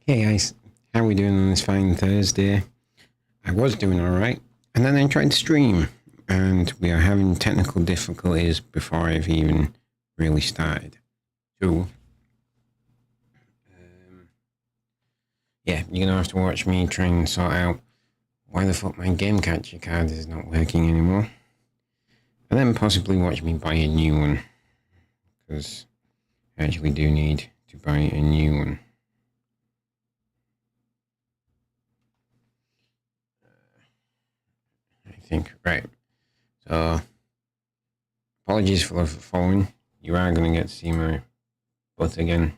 Hey guys, how are we doing on this fine Thursday? I was doing alright, and then I tried to stream, and we are having technical difficulties before I've even really started. So, yeah, you're gonna have to watch me try and sort out why the fuck my game catcher card is not working anymore. And then possibly watch me buy a new one, because I actually do need to buy a new one. I think, right. So, apologies for the following. You are going to get to see my butt again.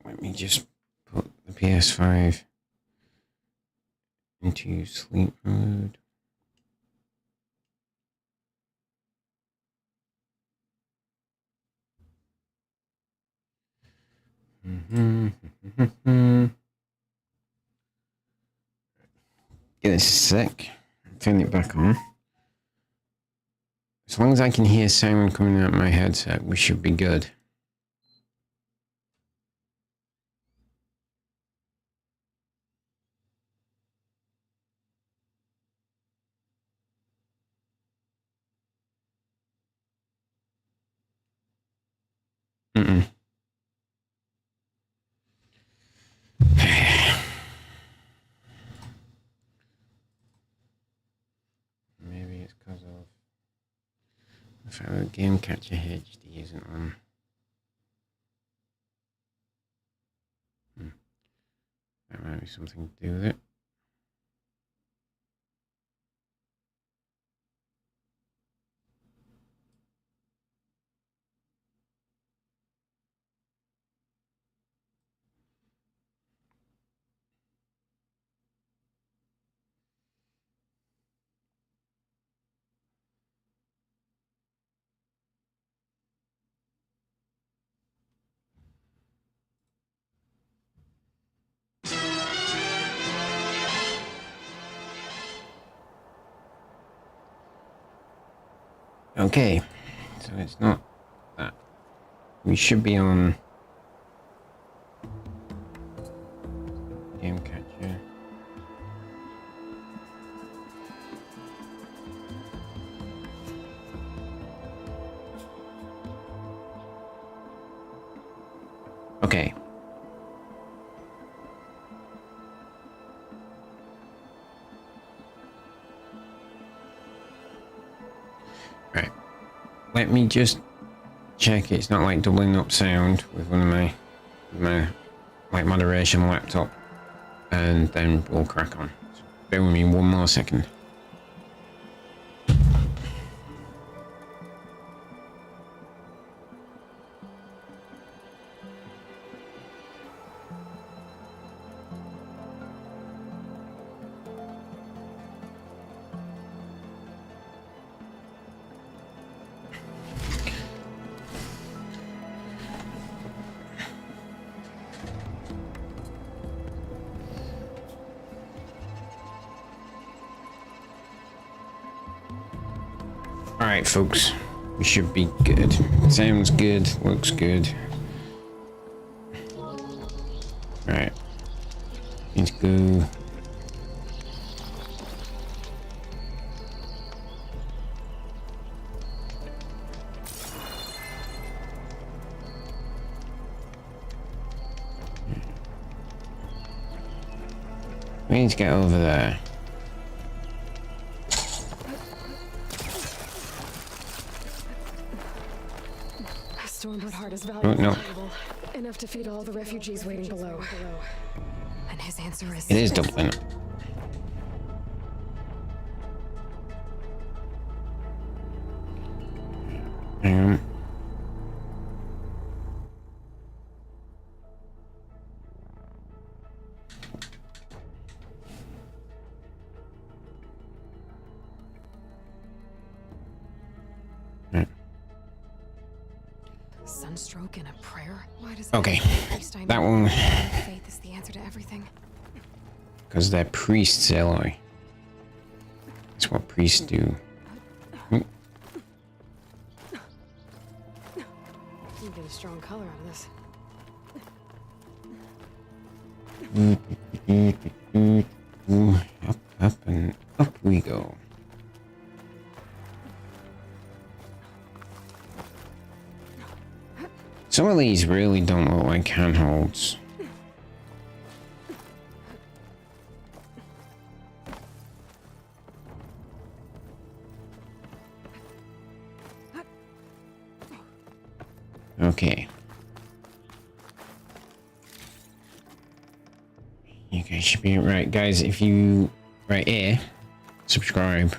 Let me just put the PS5 into sleep mode. Give this a sec. Turn it back on. As long as I can hear sound coming out of my headset, we should be good. Maybe it's because of the fact that Game Catcher HD isn't on. That might be something to do with it. Okay, so it's not that. We should be on Game Catcher. Okay. Right. Let me just check it's not like doubling up sound with one of my like moderation laptop, and then we'll crack on. So bear with me one more second. Alright folks, we should be good. Sounds good, looks good. Alright. Let's go. We need to get over there. Stormbird heart is valuable. Oh, no. Enough to feed all the refugees waiting below. And his answer is... It is doubling up. Hang on. Sunstroke and a prayer? Why does Okay, that one. Faith is the answer to everything. Because they're priests, Aloy. That's what priests do. You get a strong color out of this. Up, up, and up we go. Some of these really don't look like handholds. Okay. You guys should be right, guys. If you right here, subscribe.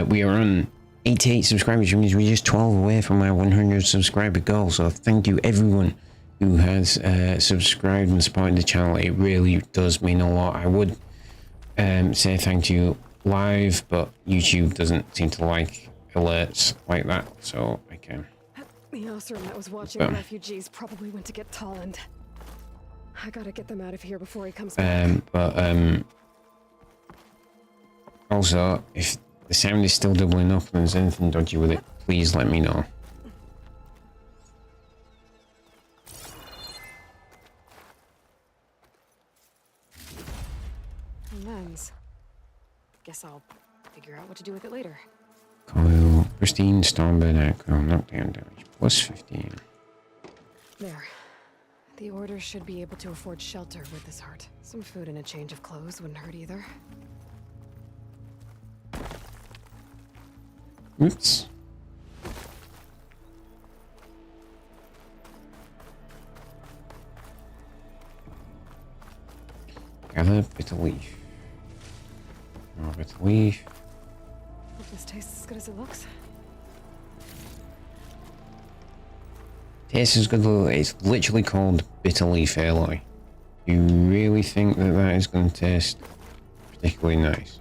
We are on 88 subscribers, which means we're just 12 away from our 100 subscriber goal. So thank you everyone who has subscribed and supported the channel. It really does mean a lot. I would say thank you live, but YouTube doesn't seem to like alerts like that, so I can. The Osram that was watching the refugees probably went to get Tolland. I gotta get them out of here before he comes back. Also, if the sound is still doubling up and there's anything dodgy with it, please let me know. A lens. Guess I'll figure out what to do with it later. Coil, pristine, Stormbird, acro, knockdown damage, plus 15. There. The Order should be able to afford shelter with this heart. Some food and a change of clothes wouldn't hurt either. Oops. Gather bitter leaf. More bitter leaf. Hope this tastes as good as it looks. Tastes as good as it's literally called bitter leaf Aloy. You really think that that is going to taste particularly nice?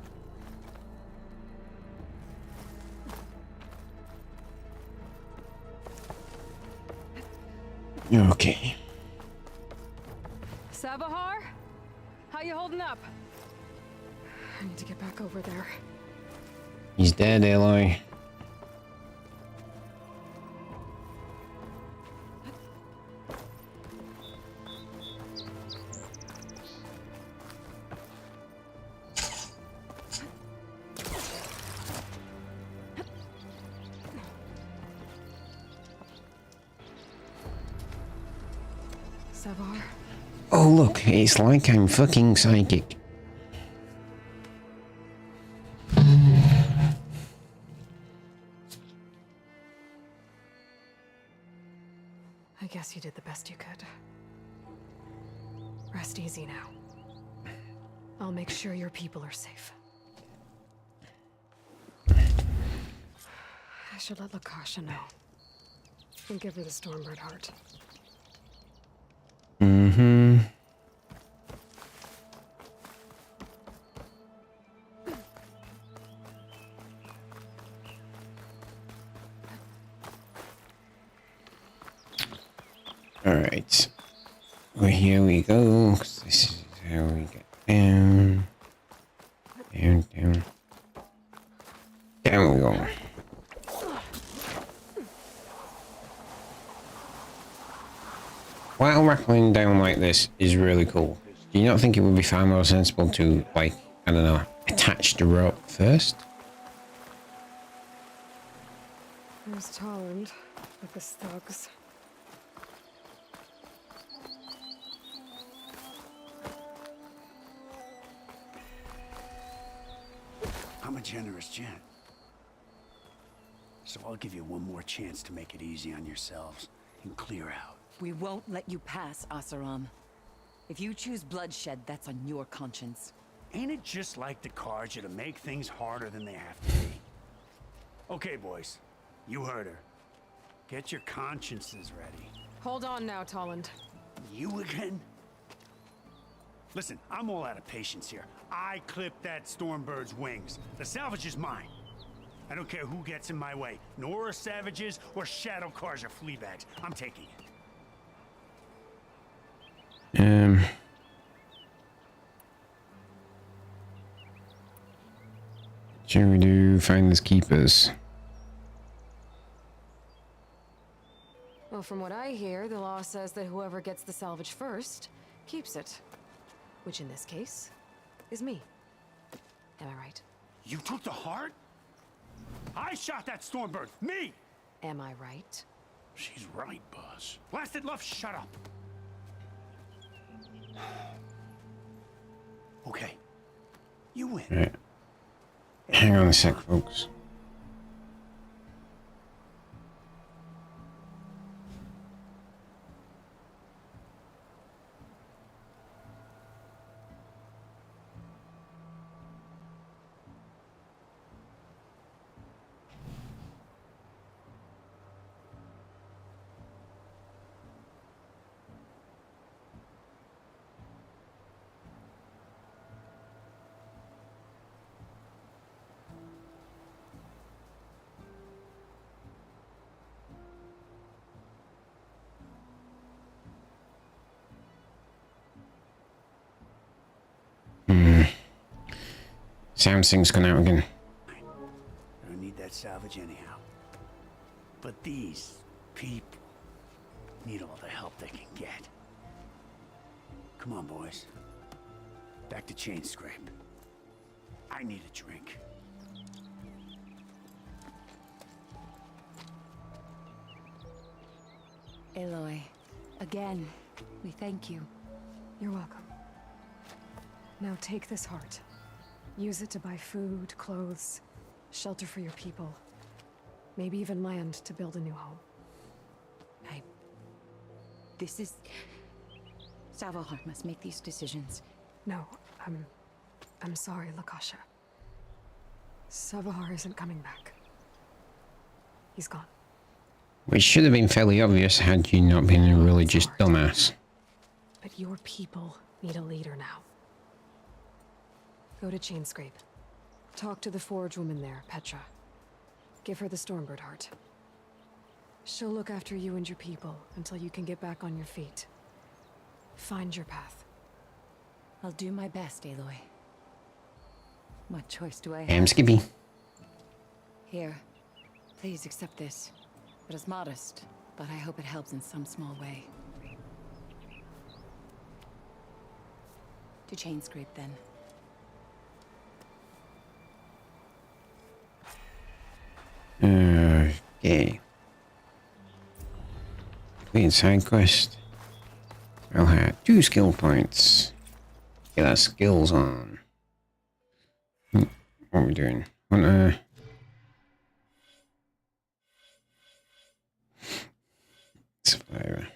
Okay. Sabahar? How you holding up? I need to get back over there. He's dead, Aloy. Savar? Oh look, it's like I'm fucking psychic. I guess you did the best you could. Rest easy now. I'll make sure your people are safe. I should let Lakasha know. And give her the Stormbird heart. Mm-hmm. Alright. Well, here we go, 'cause this is how we get down. Down, down. Down we go. While rattling down like this is really cool. Do you not think it would be far more sensible to, like, I don't know, attach the rope first? There's Tolland with the thugs. I'm a generous gent. So I'll give you one more chance to make it easy on yourselves and clear out. We won't let you pass, Asaram. If you choose bloodshed, that's on your conscience. Ain't it just like the Carja to make things harder than they have to be? Okay, boys. You heard her. Get your consciences ready. Hold on now, Tolland. You again? Listen, I'm all out of patience here. I clipped that Stormbird's wings. The salvage is mine. I don't care who gets in my way. Nora savages or Shadow Carja fleabags. I'm taking it. Shall we do finders keepers? Well, from what I hear, the law says that whoever gets the salvage first keeps it. Which in this case is me. Am I right? You took the heart? I shot that Stormbird. Me! Am I right? She's right, boss. Blasted love, shut up. Okay. You win. Right. Hang on a sec, folks. Sound sync's gone out again. I don't need that salvage anyhow. But these people need all the help they can get. Come on, boys. Back to chain scrape. I need a drink. Aloy, again, we thank you. You're welcome. Now take this heart. Use it to buy food, clothes, shelter for your people. Maybe even land to build a new home. This is... Savahar must make these decisions. No, I'm sorry, Lakasha. Savahar isn't coming back. He's gone. Which should have been fairly obvious had you not been a religious dumbass. But your people need a leader now. Go to Chainscrape. Talk to the forge woman there, Petra. Give her the Stormbird heart. She'll look after you and your people until you can get back on your feet. Find your path. I'll do my best, Aloy. What choice do I have? Skippy. Here. Please accept this. It is modest, but I hope it helps in some small way. To Chainscrape, then. Okay. Complete side quest. I'll have 2 skill points. Get our skills on. What are we doing? Survivor.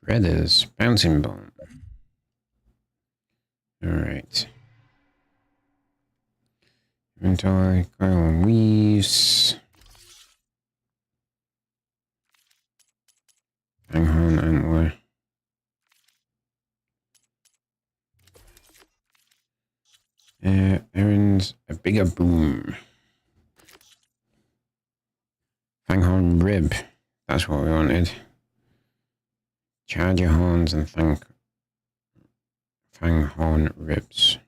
Shredder's bouncing bomb. Alright. Inventory, coil and weaves. Fanghorn antler. Errands, a bigger boom. Fanghorn rib. That's what we wanted. Charge your horns and fanghorn ribs.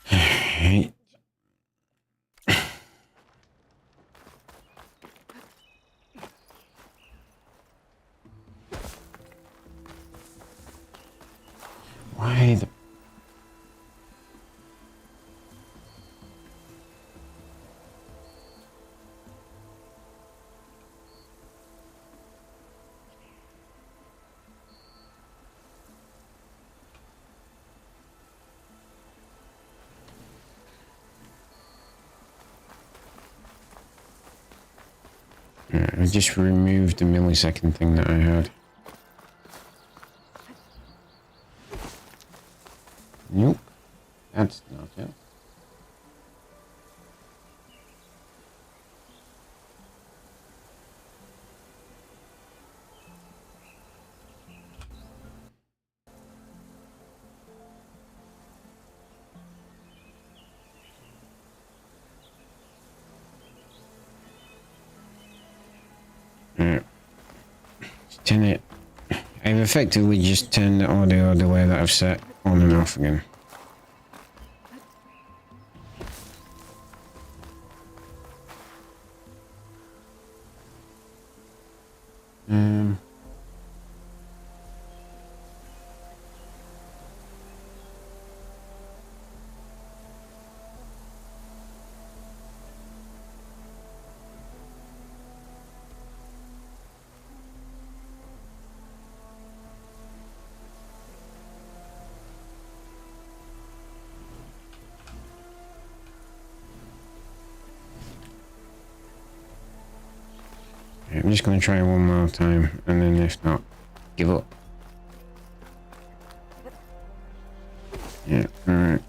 Hey. Why the... I just removed the millisecond thing that I had. Nope, that's not it. Alright. Turn it. I've effectively just turned the audio the way that I've set on and off again. I'm just going to try one more time, and then if not, give up. Yeah, alright.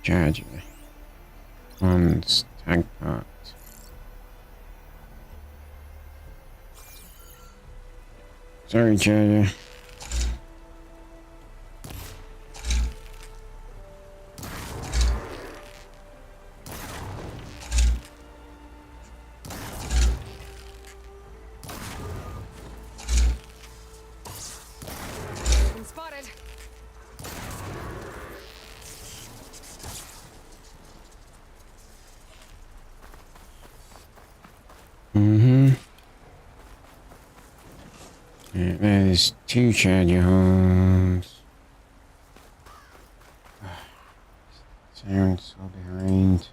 Charger. One's tag part. Sorry, charger. Been spotted. Yeah, there's 2 charger holes. Sounds so behind.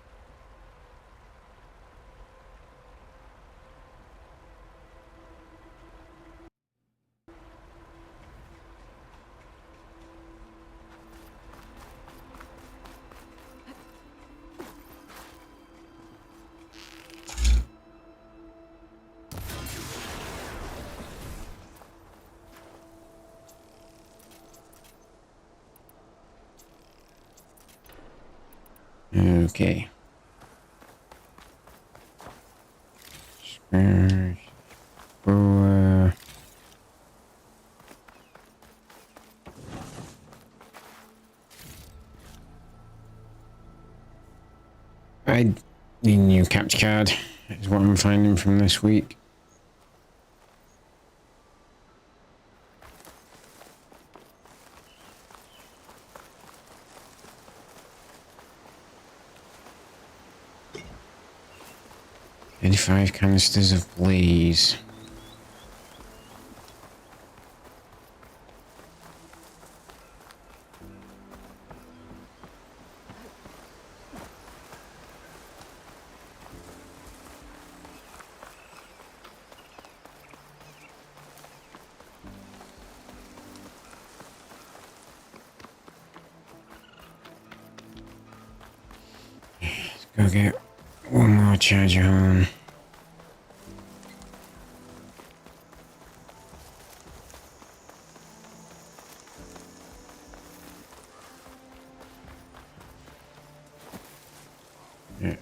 Okay. Spare. I need a new capture card, is what I'm finding from this week. $85 canisters of blaze. Let's go get one more charger home. Yeah.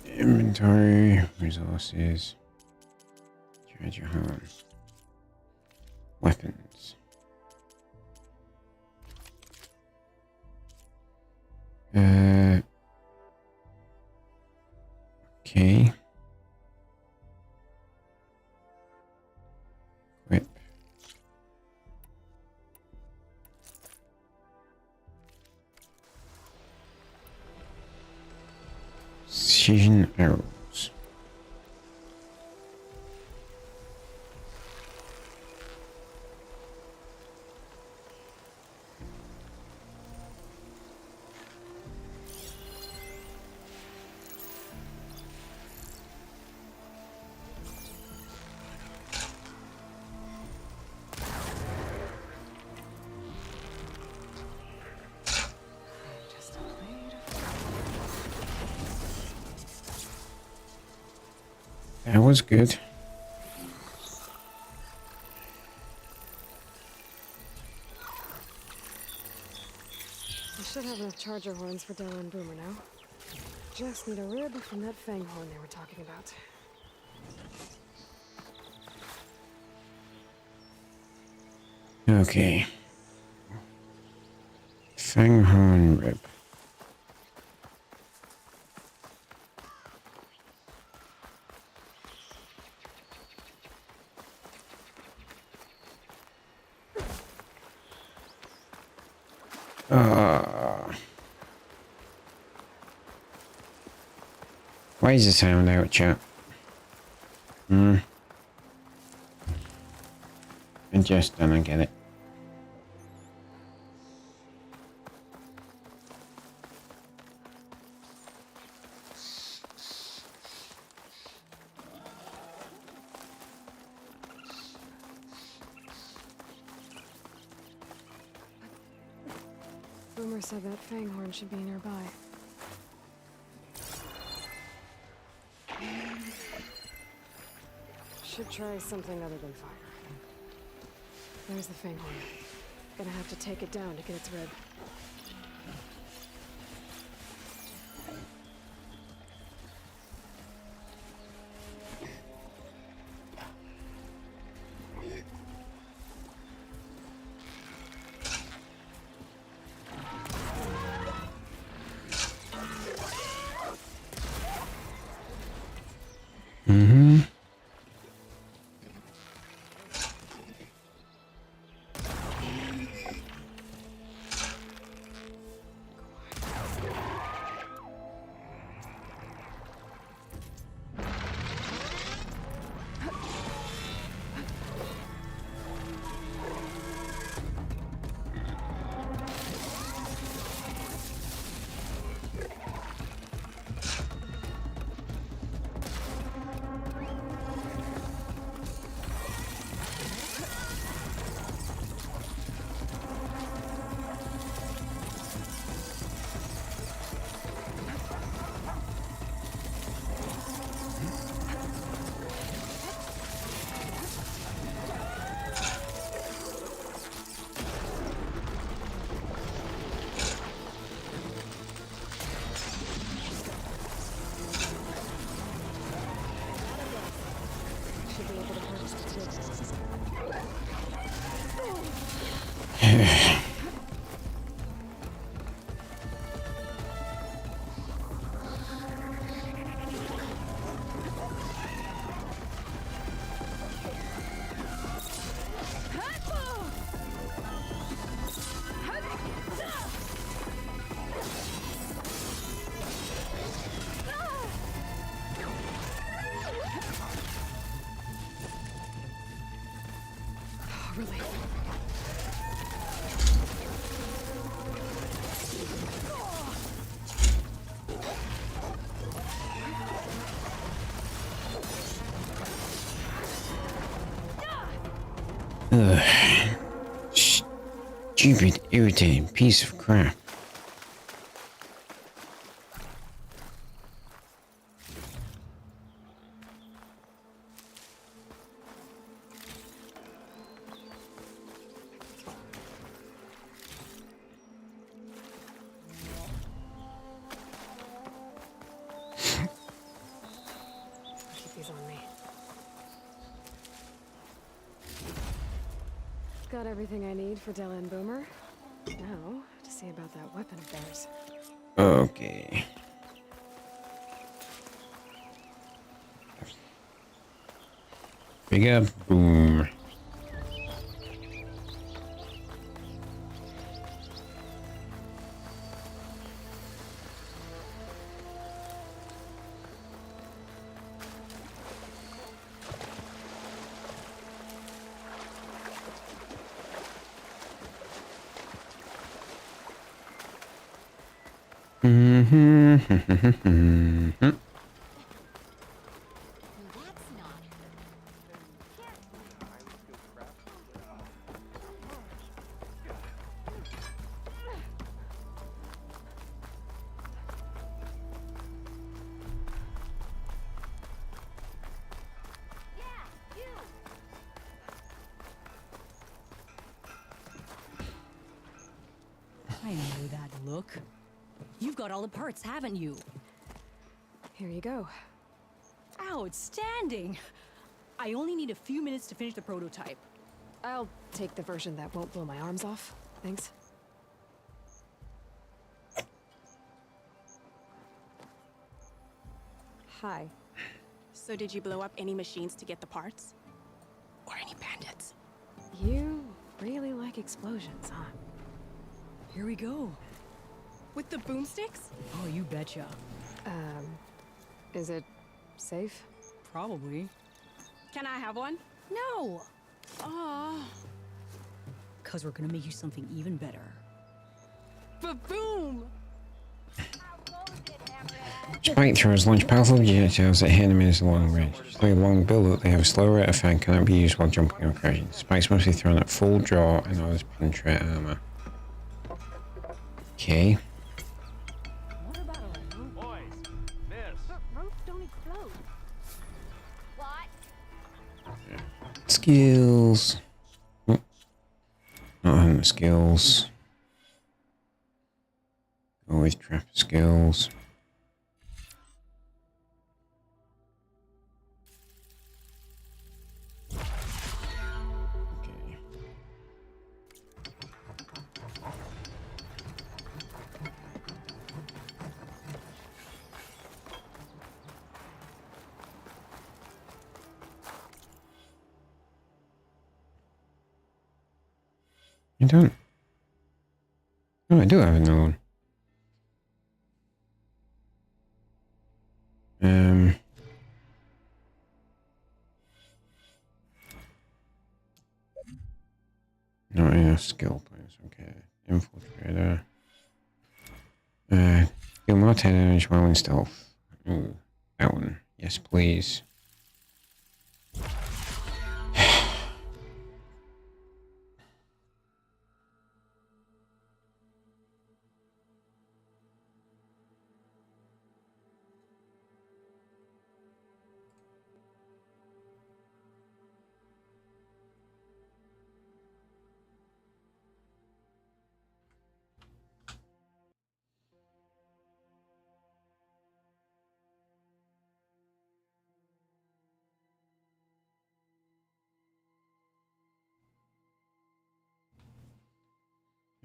Inventory, resources, charger home, weapons. Okay. Whip. Precision arrows. Just a blade of... That was good. I should have enough charger horns for Della and Boomer now. Just need a rib from that fang horn they were talking about. Okay. Fanghorn rib. Why is the sound out, chat? I just don't get it. Boomer said that Fanghorn should be nearby. Should try something other than fire. There's the Fanghorn. Gonna have to take it down to get its rib. Ugh. Stupid, irritating piece of crap. Keep these on me. Got everything I need for Della and Boomer. Now, to see about that weapon of theirs. Okay. Big up, boom. I know that look. You've got all the parts, haven't you? Here you go. Outstanding! I only need a few minutes to finish the prototype. I'll take the version that won't blow my arms off. Thanks. Hi. So did you blow up any machines to get the parts? Or any bandits? You really like explosions, huh? Here we go. With the boomsticks? Oh, you betcha. Is it safe? Probably. Can I have one? No! Aw. Cause we're gonna make you something even better. Ba-boom! Spike throws launch powerful projectiles at enemies along range. They long build-up, they have a slow rate of fire and cannot be used while jumping or crashing. Spikes must be thrown at full draw and others penetrate armor. Okay. What about a roof? Boys, miss. But ropes don't explode. Skills. Oh. Not having the skills. Go with trapper skills. Okay. You don't. Oh, I do have another one. Not enough skill points. Okay. Infiltrator. Deal more 10 damage while in stealth. Ooh, that one. Yes, please.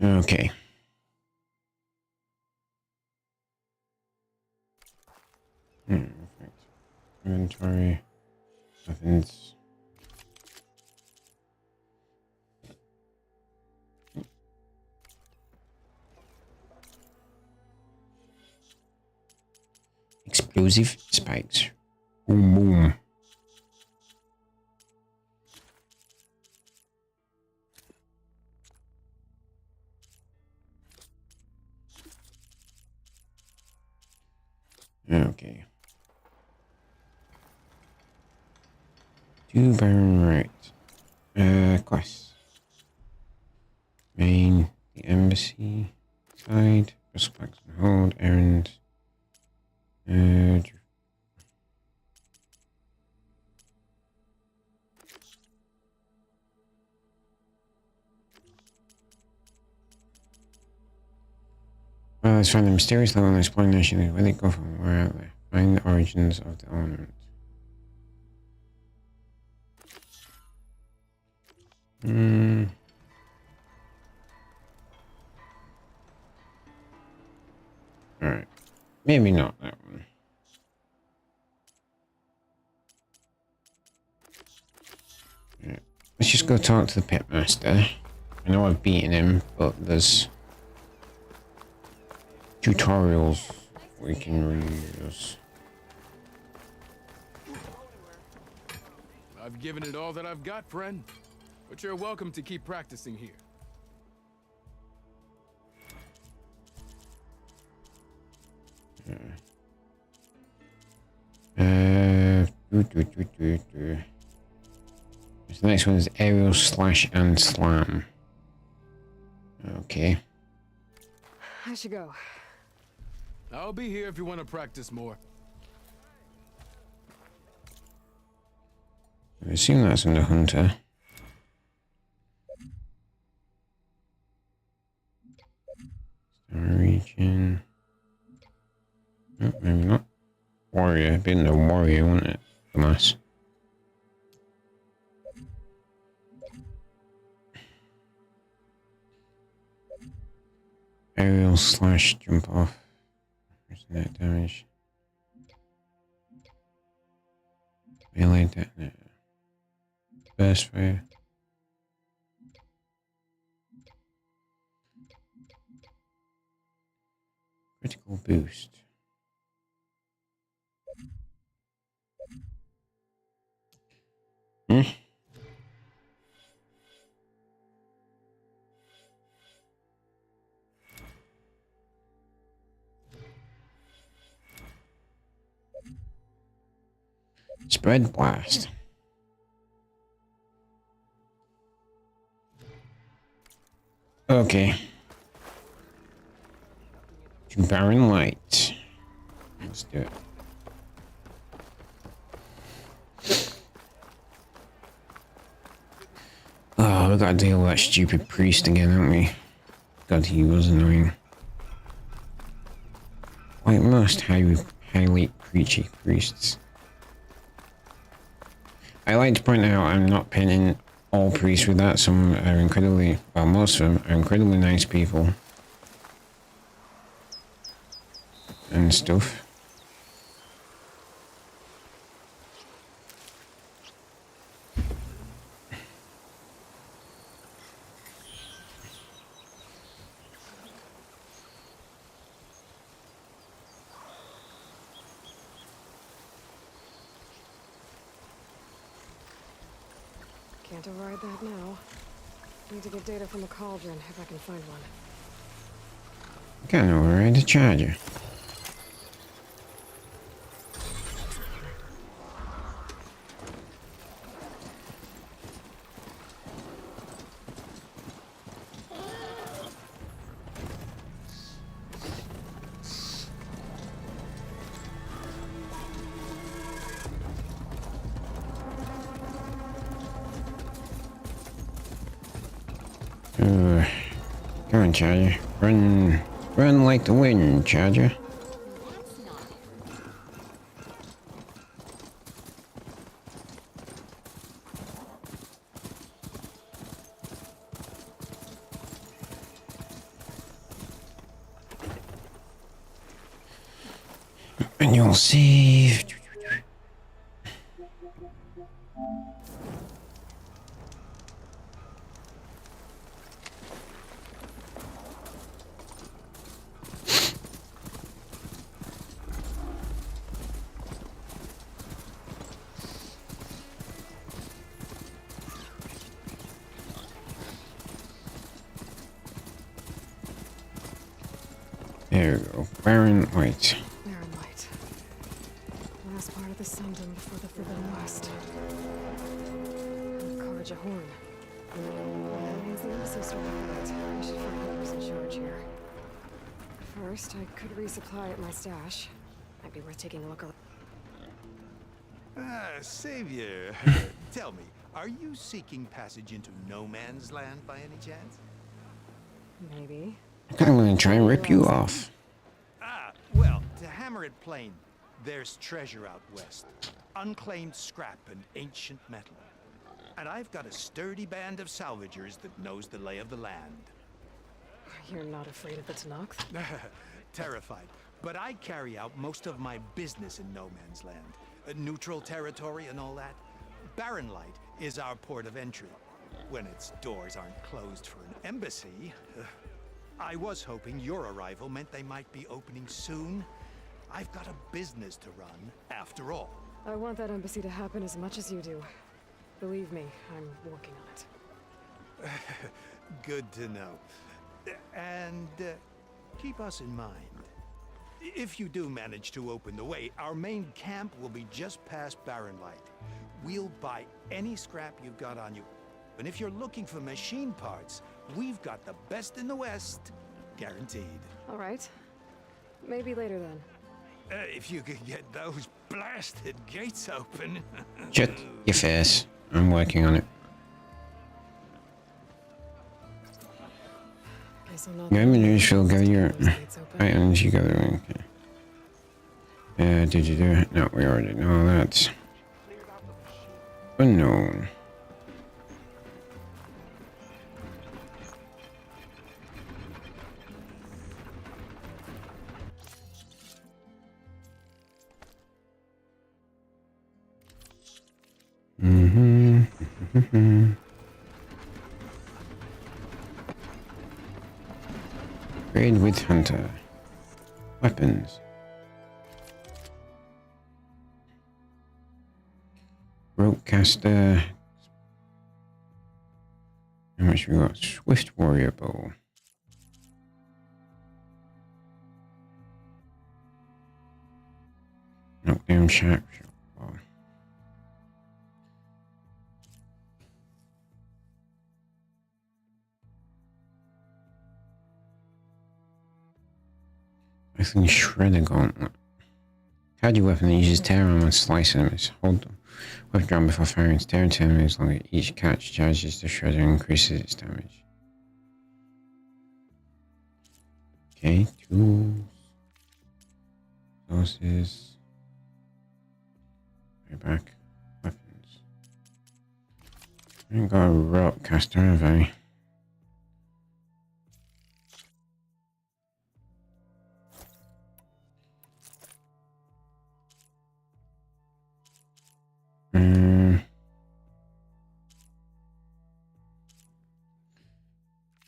Okay. Perfect. Inventory. Weapons. Explosive spikes. Boom, boom. Okay. Do Baron right. Quests. Main, the embassy, side, prospects and hold, errands. Well, let's find the mysterious level and explanation. Where they go from? Where out there? Find the origins of the ornament. Alright. Maybe not that one. Yeah. Let's just go talk to the pitmaster. I know I've beaten him, but there's tutorials we can reuse. I've given it all that I've got, friend. But you're welcome to keep practicing here. So the next one is aerial slash and slam. Okay. I should go. I'll be here if you want to practice more. I assume that's under Hunter. Star region. Oh, maybe not. Warrior. Been the warrior, wouldn't it? The mass. Aerial slash jump off. There's net damage. detonator. Burst fire. Critical boost. Hmm? Spread blast. Okay. To barren light. Let's do it. Oh, we gotta deal with that stupid priest again, haven't we? God, he was annoying. Like most highly preachy priests. I like to point out I'm not pinning all priests with that. Some are incredibly, well, most of them are incredibly nice people. And stuff. Can't override that now. Need to get data from a cauldron if I can find one. Can't override the charger. Come on, Charger. Run like the wind, Charger. And you'll save. There we go. Barren light. Barren light. Last part of the Sundom before the Forbidden West. Danarkage horn. That means the episode started right. I should find whoever's in charge here. First, I could resupply at my stash. Might be worth taking a look around. Savior, tell me, are you seeking passage into no man's land by any chance? Maybe. I'm gonna try and rip you off. Well, to hammer it plain, there's treasure out west. Unclaimed scrap and ancient metal. And I've got a sturdy band of salvagers that knows the lay of the land. You're not afraid of the Tanakh? Terrified. But I carry out most of my business in no man's land. Neutral territory and all that. Barren Light is our port of entry. When its doors aren't closed for an embassy. I was hoping your arrival meant they might be opening soon. I've got a business to run, after all. I want that embassy to happen as much as you do. Believe me, I'm working on it. Good to know. And keep us in mind. If you do manage to open the way, our main camp will be just past Barren Light. We'll buy any scrap you've got on you. And if you're looking for machine parts, we've got the best in the West. Guaranteed. All right. Maybe later then. If you could get those blasted gates open. Shut your face. I'm working on it. Guess I'm not. She'll gather your items. You gather. Okay. Did you do it? No, we already know that. Unknown. Raid with Hunter. Weapons. Ropecaster. How much we got? Swift Warrior Bow. Knockdown Sharpshooter. Bow. I think Shredder Gauntlet. Kaiju weapon that uses tear armor and slice enemies. Hold them. Weapon drawn before firing. Tear into enemies long as each catch charges the shredder and increases its damage. Okay, tools. Sources. Right back. Weapons. I ain't got a rope caster, have I?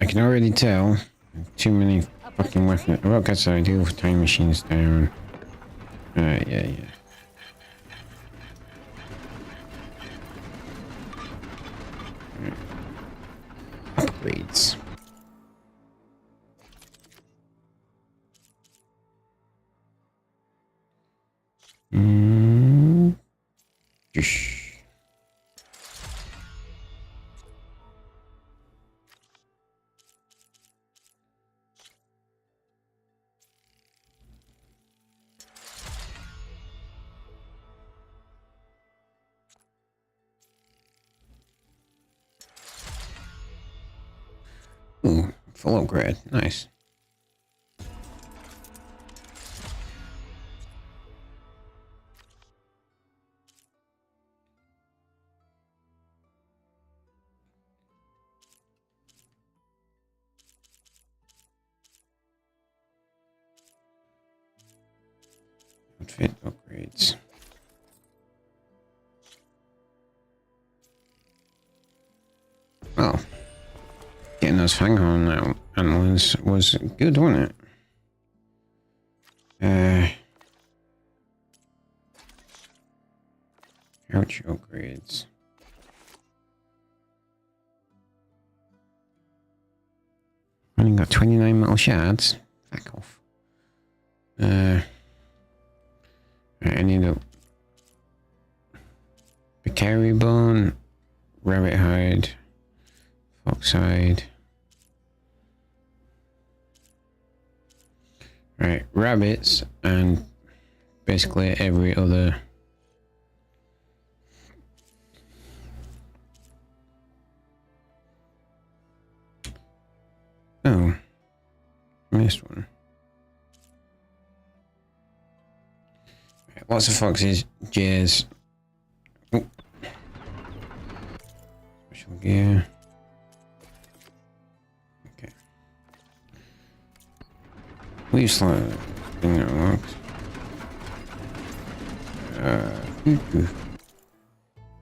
I can already tell. Too many fucking weapons. Well, that's ideal for time machines down. Yeah. Upgrades. Shh. Ooh, full upgrade. Nice. Outfit upgrades. Well, getting those fanghorn antlers was good, wasn't it? Couch upgrades. Only got 29 metal shards. Back off. I need a Picari bone, rabbit hide, fox hide. Right, rabbits and basically every other oh, missed one. Right, lots of foxes, jays. Oh. Special gear. Okay. We've slowed thing that works.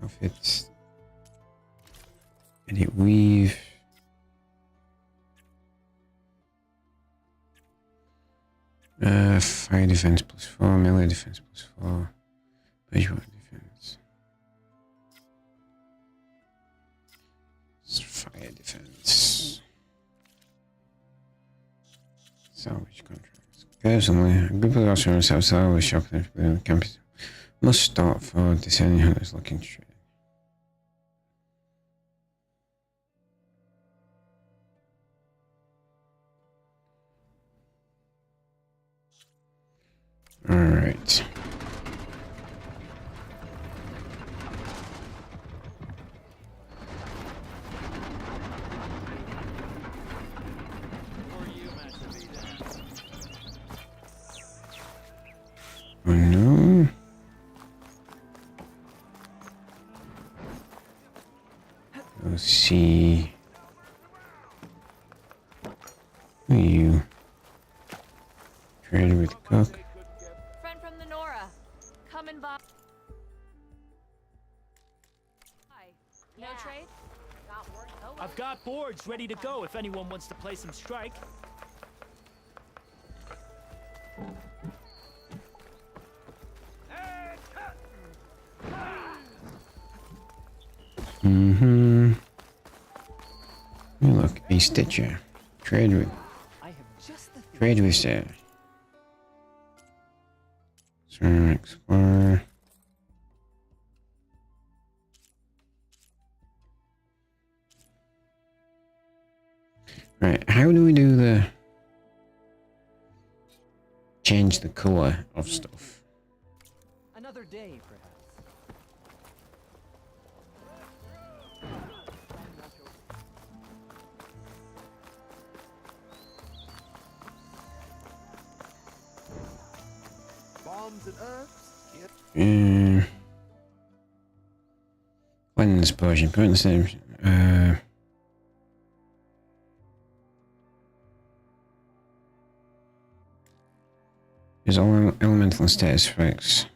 Outfits. Edit weave. Fire defense +4, melee defense +4, visual defense. Fire defense. Salvage contracts. Personally, a group of us from South Salvage shop in the campus must start for discerning hunters looking to trade. All right. Oh no. Let's see. Who are you? Trader with cook. Friend from the Nora. Coming by. No trade? Got work. Oh, I've got boards ready to go if anyone wants to play some strike. Mm-hmm. Oh, look, a Stitcher. Trade with. Trade with Sarah. Explore. Right, how do we do the change the color of stuff? Another day, perhaps. Bombs and herbs. Yep. Cleanse potion. Put in the same. Is all elemental and status effects.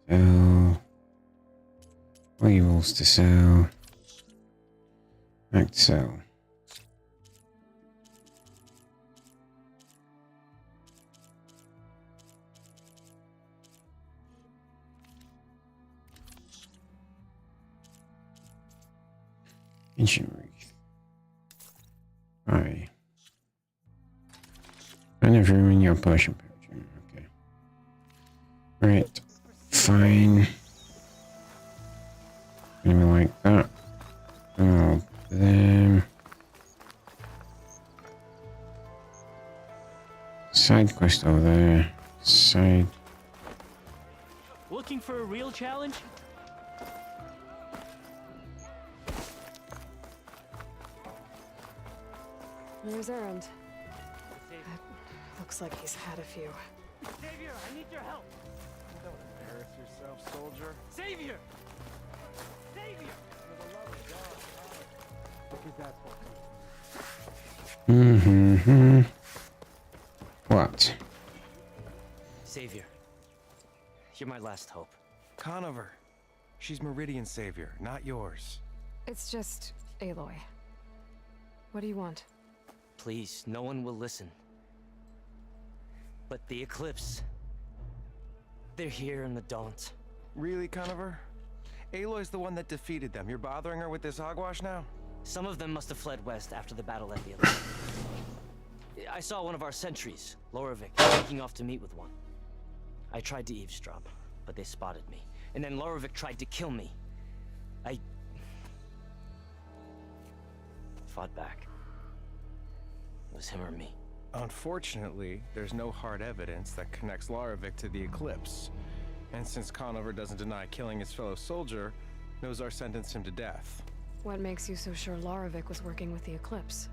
So, labels to sell. Back to sell. Ancient wreath. Alright. Kind of room in your potion pouch. Okay. Right. Fine. Anything like that. Oh, them. Side quest over there. Side. Looking for a real challenge? Where's Erend? Looks like he's had a few. Savior, I need your help. Don't embarrass yourself, soldier. Savior! Savior! For the love of God, because that's what. What? Savior, you're my last hope. Conover. She's Meridian's savior, not yours. It's just Aloy. What do you want? Please, no one will listen. But the Eclipse... they're here in the Daunt. Really, Conover? Aloy's the one that defeated them. You're bothering her with this hogwash now? Some of them must have fled west after the battle at the Eclipse. I saw one of our sentries, Loravik, taking off to meet with one. I tried to eavesdrop, but they spotted me. And then Loravik tried to kill me. I... fought back. It was him or me. Unfortunately, there's no hard evidence that connects Loravik to the Eclipse. And since Conover doesn't deny killing his fellow soldier, Nozar sentenced him to death. What makes you so sure Loravik was working with the Eclipse?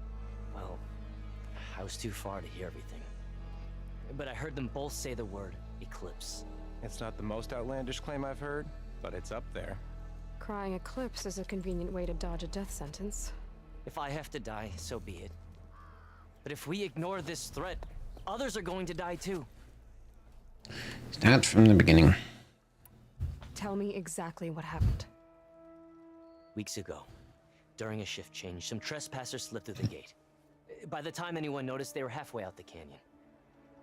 Well, I was too far to hear everything. But I heard them both say the word Eclipse. It's not the most outlandish claim I've heard, but it's up there. Crying Eclipse is a convenient way to dodge a death sentence. If I have to die, so be it. But if we ignore this threat, others are going to die too. Start from the beginning. Tell me exactly what happened. Weeks ago, during a shift change, some trespassers slipped through the gate. By the time anyone noticed, they were halfway out the canyon.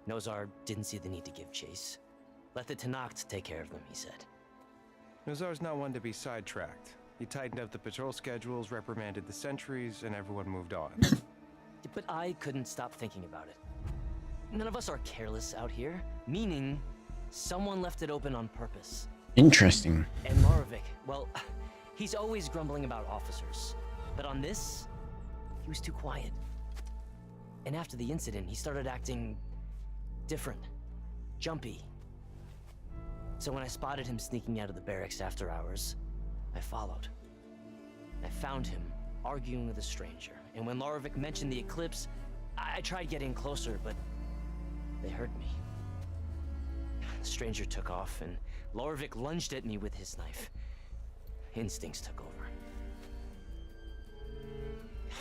Nozar didn't see the need to give chase. Let the Tenakth take care of them, he said. Nozar's not one to be sidetracked. He tightened up the patrol schedules, reprimanded the sentries, and everyone moved on. But I couldn't stop thinking about it. None of us are careless out here, meaning someone left it open on purpose. Interesting. And Loravik, well, he's always grumbling about officers. But on this, he was too quiet. And after the incident, he started acting different, jumpy. So when I spotted him sneaking out of the barracks after hours, I followed. I found him arguing with a stranger. And when Loravik mentioned the Eclipse, I tried getting closer, but they heard me. The stranger took off, and Loravik lunged at me with his knife. Instincts took over.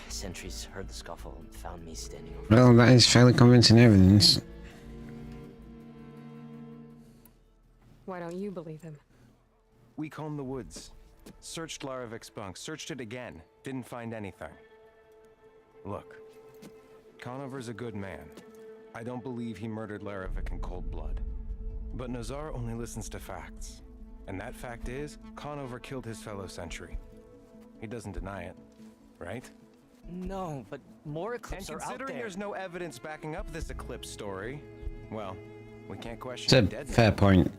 Sentries heard the scuffle and found me standing over. Well, that is fairly convincing evidence. Why don't you believe him? We combed the woods, searched Laravic's bunk, searched it again, didn't find anything. Look, Conover's a good man. I don't believe he murdered Laravic in cold blood. But Nazar only listens to facts. And that fact is, Conover killed his fellow sentry. He doesn't deny it, right? No, but more eclipses are out there. And considering there's no evidence backing up this eclipse story, well, we can't question It's his a deadness. fair point.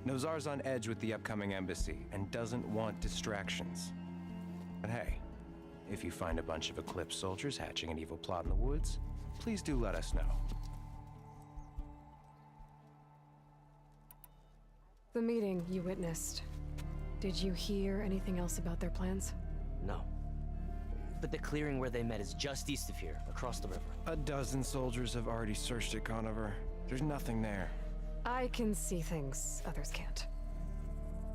Nazar's on edge with the upcoming embassy and doesn't want distractions. But hey, if you find a bunch of Eclipse soldiers hatching an evil plot in the woods, please do let us know. The meeting you witnessed. Did you hear anything else about their plans? No. But the clearing where they met is just east of here, across the river. A dozen soldiers have already searched it, Conover. There's nothing there. I can see things others can't.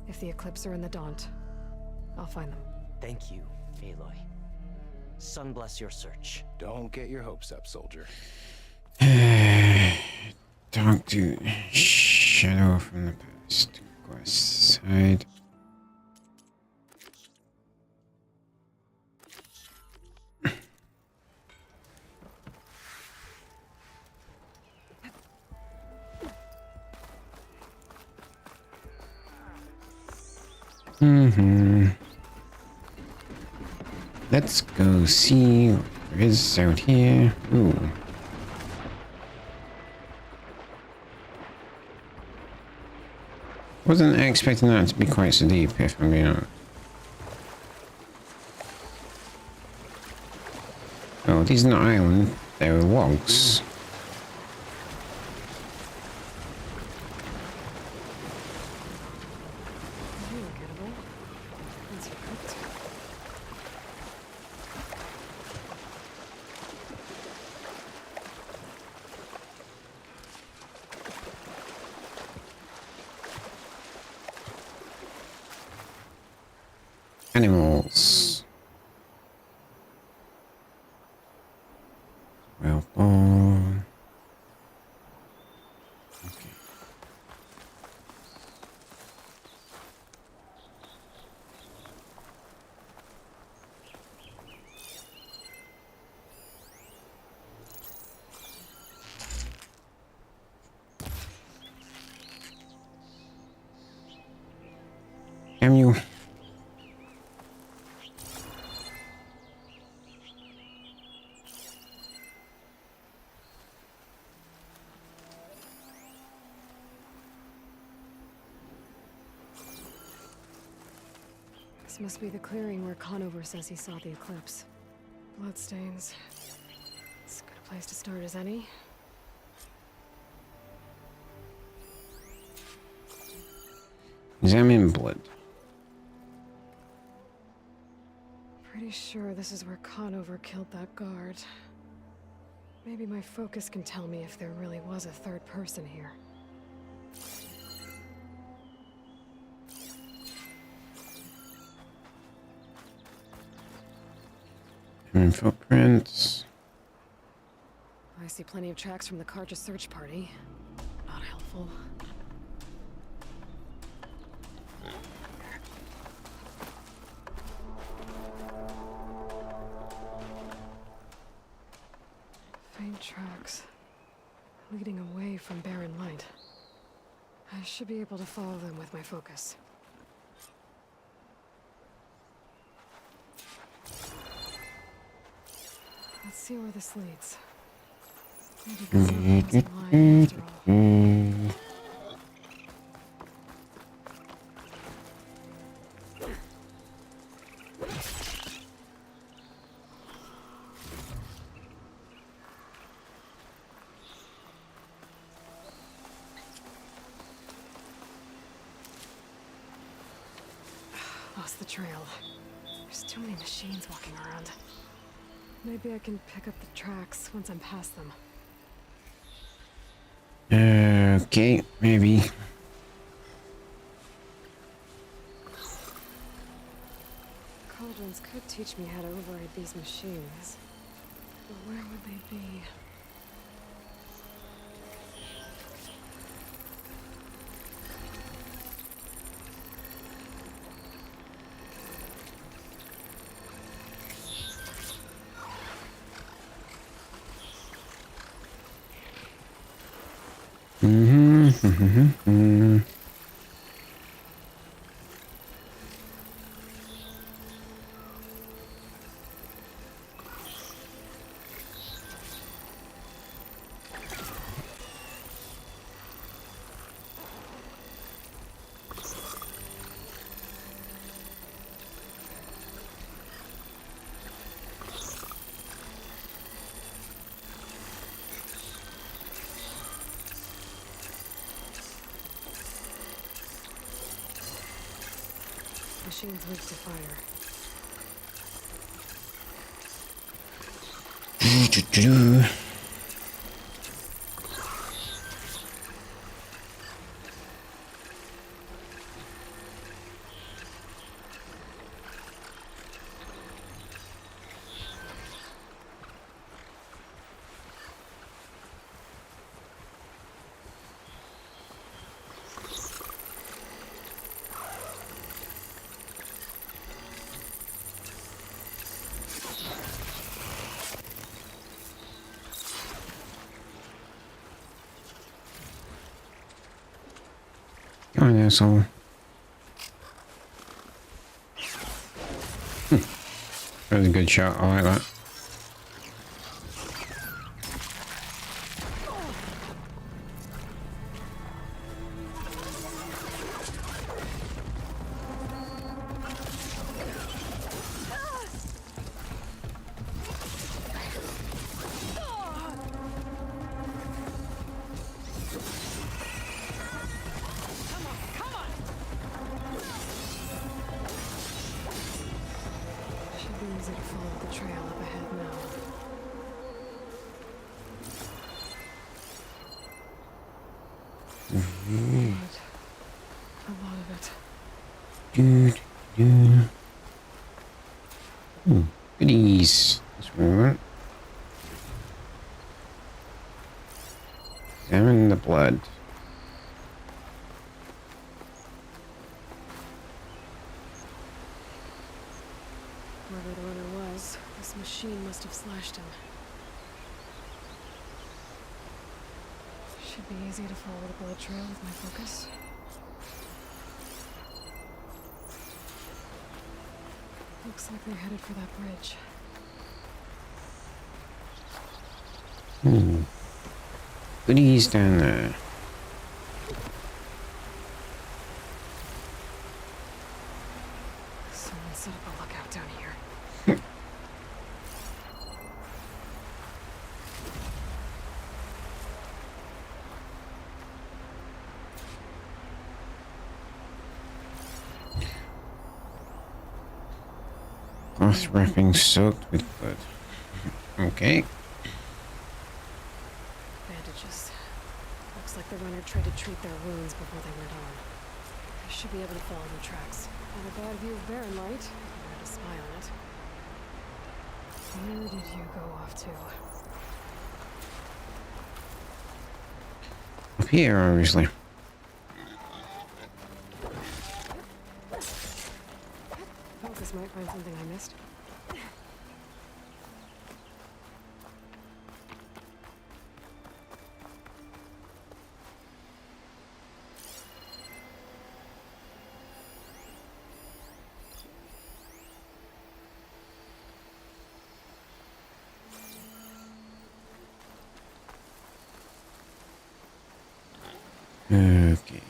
If the Eclipse are in the Daunt, I'll find them. Thank you, Aloy. Sun bless your search. Don't get your hopes up, soldier. Talk to Shadow from the past. Quest side. Let's go see what there is out here. Ooh. Wasn't expecting that to be quite so deep, if I'm being honest. Oh, these are not island, they're logs. Animals. Well born. Okay. Damn you. This must be the clearing where Conover says he saw the eclipse. Bloodstains. It's as good a place to start as any. Examine blood. Pretty sure this is where Conover killed that guard. Maybe my focus can tell me if there really was a third person here. Footprints. I see plenty of tracks from the Karja search party. Not helpful. Faint tracks leading away from barren light. I should be able to follow them with my focus. Let's see where this leads. Maybe this is line after all. Lost the trail. There's too many machines walking around. Maybe I can pick up the tracks once I'm past them. Okay, maybe. Cauldrons could teach me how to override these machines. But where would they be? Machine's weak to fire. Oh, an asshole. That was a good shot. I like that. Should be easy to follow the trail up ahead now. A lot of it. Goodies. That's what we want. Examine the blood. Whoever the runner was, this machine must have slashed him. Should be easy to follow the bullet trail with my focus. Looks like they're headed for that bridge. Goodies down there. Someone set up a lookout down here. Cloth wrapping soaked with blood. Okay. Bandages. Looks like the runner tried to treat their wounds before they went on. I should be able to follow the tracks. Not a bad view of Barren Light. I had to spy on it. Where did you go off to? Up here, obviously. Focus might find something I missed. Okay.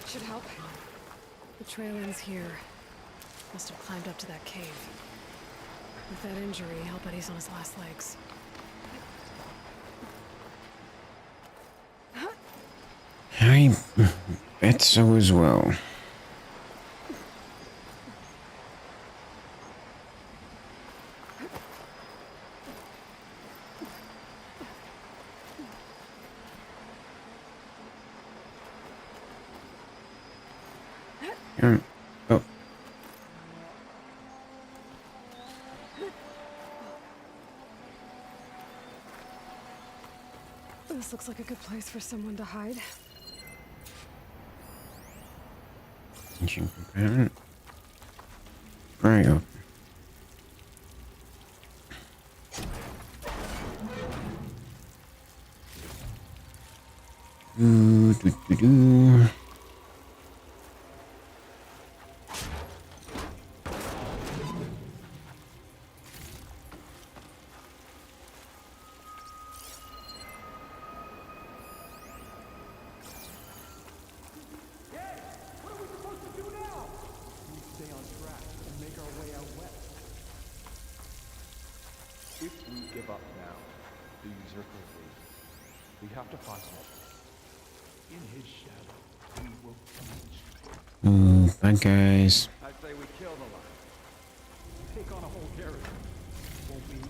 Should help. The trail ends here. Must have climbed up to that cave. With that injury, I'll bet he's on his last legs. I bet so as well. Oh. This looks like a good place for someone to hide. Ancient compartment. Right up. Do. If we give up now, the usurper waits. We have to find him. In his shadow, we will Ooh, bad guys. I say we kill the lion. Take on a whole garrison. Won't be easy.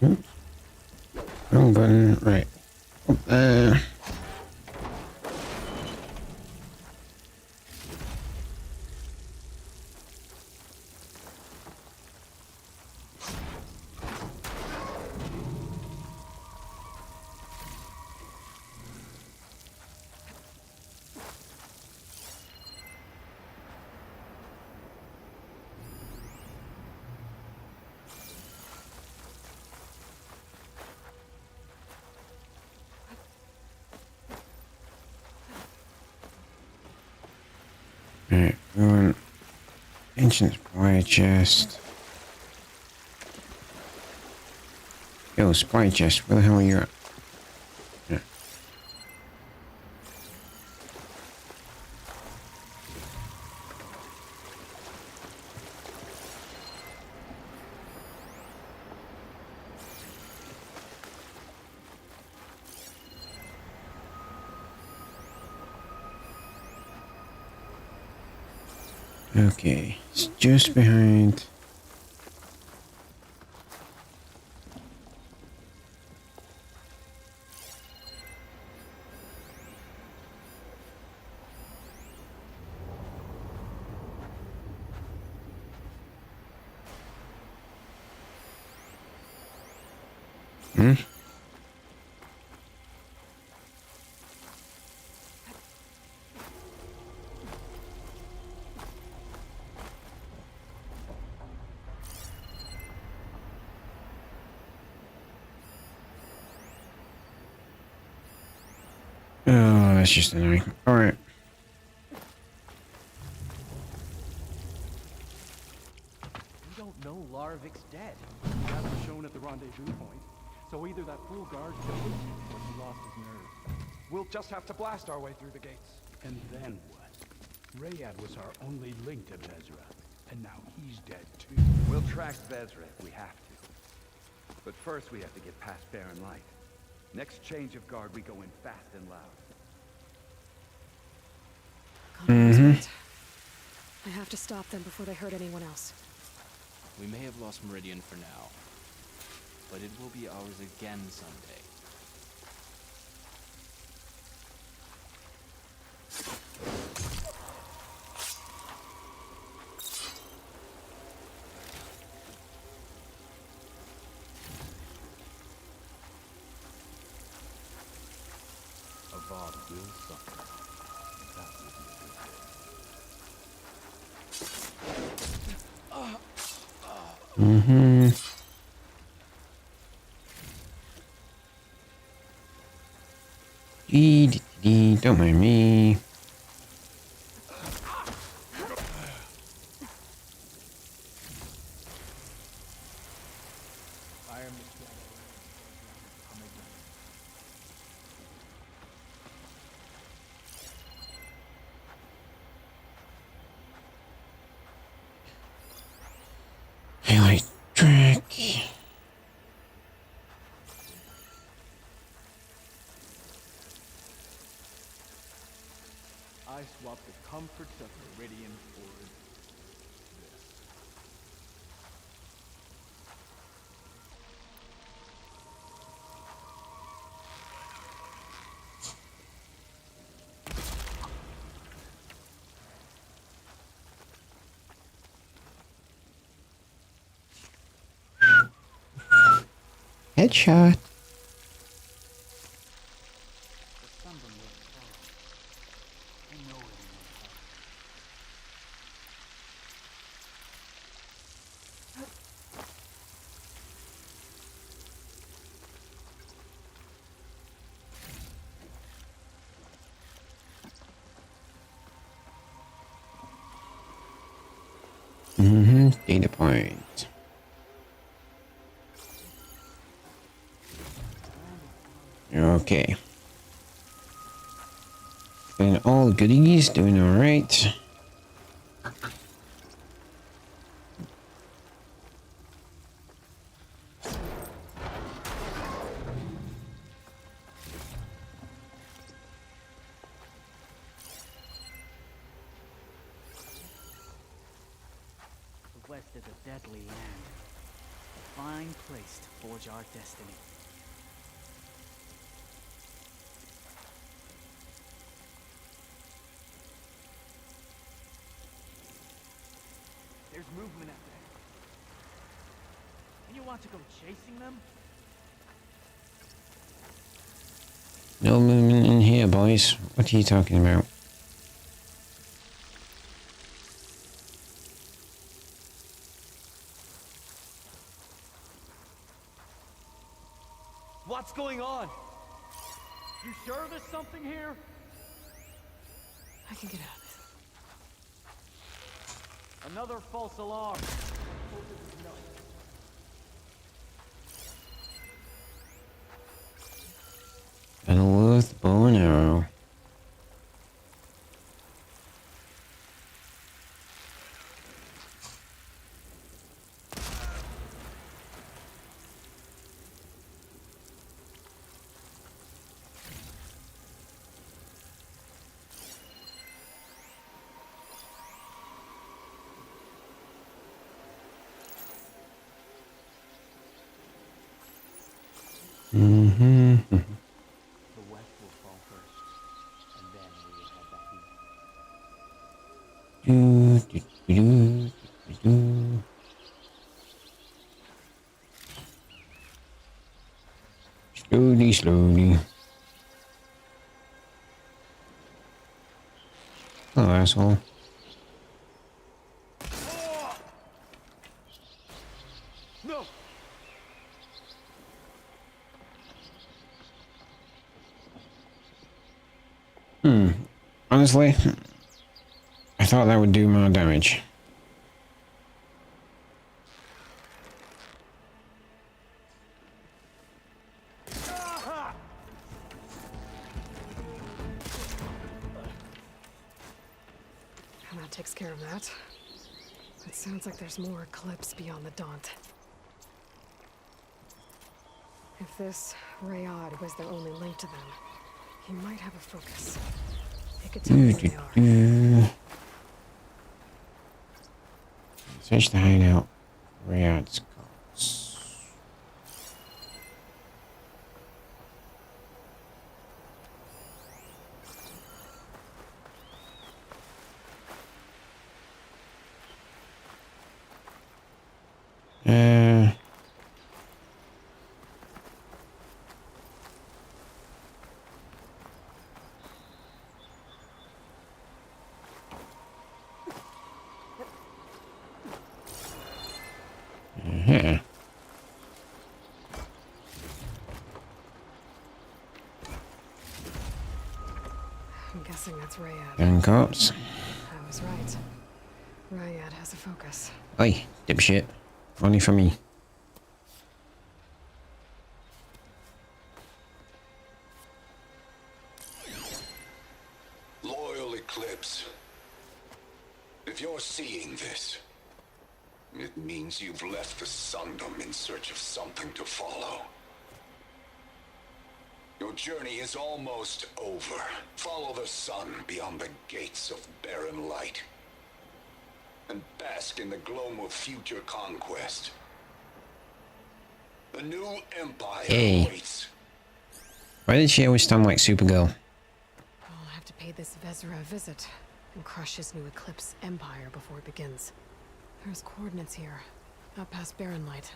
Oops. Wrong button. Right. Up there. Alright, we want ancient supply chest. Yo, supply chest, where the hell are you at? Yeah. Okay, it's just behind. Hmm? Oh, that's just annoying. Alright. We don't know Larvik's dead. He hasn't shown at the rendezvous point. So either that fool guard killed him, or he lost his nerve. We'll just have to blast our way through the gates. And then what? Rayad was our only link to Vezra, and now he's dead too. We'll track Vezra if we have to. But first we have to get past Barren Light. Next change of guard, we go in fast and loud. I have to stop them before they hurt anyone else. We may have lost Meridian for now, but it will be ours again someday. Avad will suffer. That will be a good day. Don't mind me. Highlight track. I swapped the comforts of Meridian for this. Headshot. Data point. Okay. Doing all goodies, doing alright. West of the Deadly Land. A fine place to forge our destiny. There's movement out there. And you want to go chasing them? No movement in here, boys. What are you talking about? What's going on? You sure there's something here? I can get out of this. Another false alarm. Pennyworth bow and arrow. The West will fall first, and then we will head back east. Slowly, slowly. Oh, asshole. No. Honestly, I thought that would do more damage. And that takes care of that. It sounds like there's more eclipse beyond the Daunt. If this Rayad was their only link to them, he might have a focus. He could tell where they are. Search the hideout. Rayad's calls. I'm guessing that's Rayad. Gun cops. I was right. Rayad has a focus. Oi, dipshit. Only for me. Loyal Eclipse. If you're seeing this, it means you've left the Sundom in search of something to follow. Your journey is almost over. Follow the sun beyond the gates of barren light. And bask in the gloam of future conquest. The new empire awaits. Why did she always sound like Supergirl? I'll have to pay this Vezra a visit and crush his new Eclipse empire before it begins. There's coordinates here, out past Barren Light.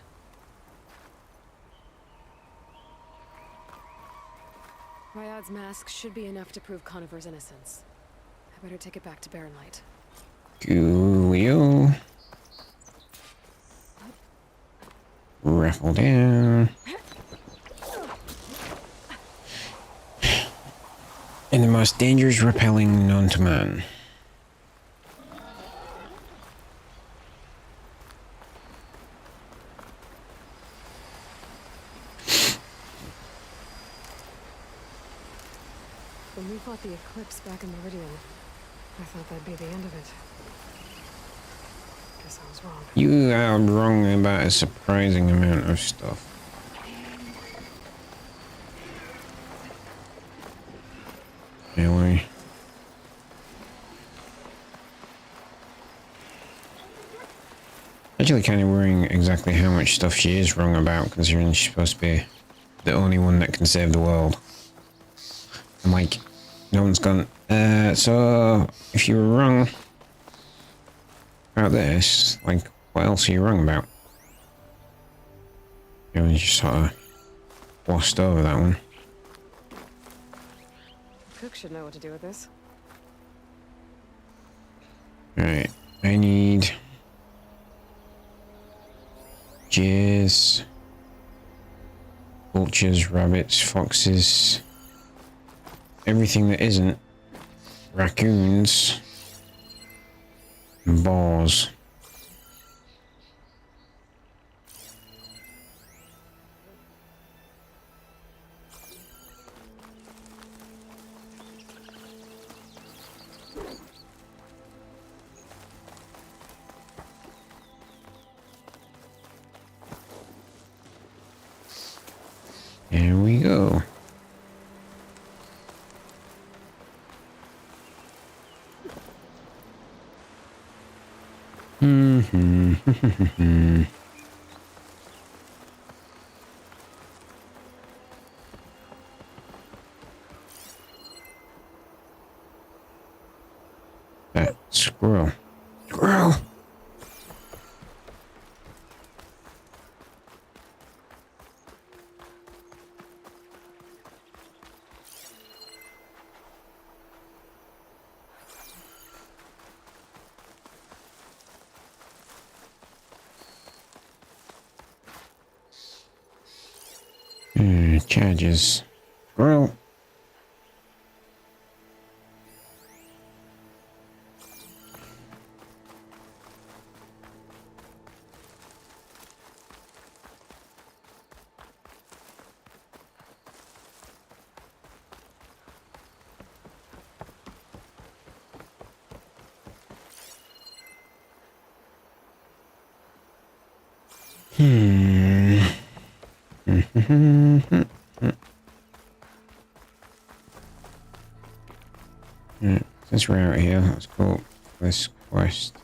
Ryad's mask should be enough to prove Conover's innocence. I better take it back to Barren Light. Coolio. Raffle down. In the most dangerous rappelling known to man. When we fought the Eclipse back in Meridian, I thought that'd be the end of it. Guess I was wrong. You are wrong about a surprising amount of stuff. Anyway. Actually kind of worrying exactly how much stuff she is wrong about, considering she's supposed to be the only one that can save the world. I'm like, no one's gone, so if you were wrong about this, like, what else are you wrong about? You know, you just sort of glossed over that one. Cook should know what to do with this. Right, I need deers, vultures, rabbits, foxes, everything that isn't raccoons and boars. There we go. That squirrel. Squirrel! Charges. Squirrel. Since we're out here, let's go this quest.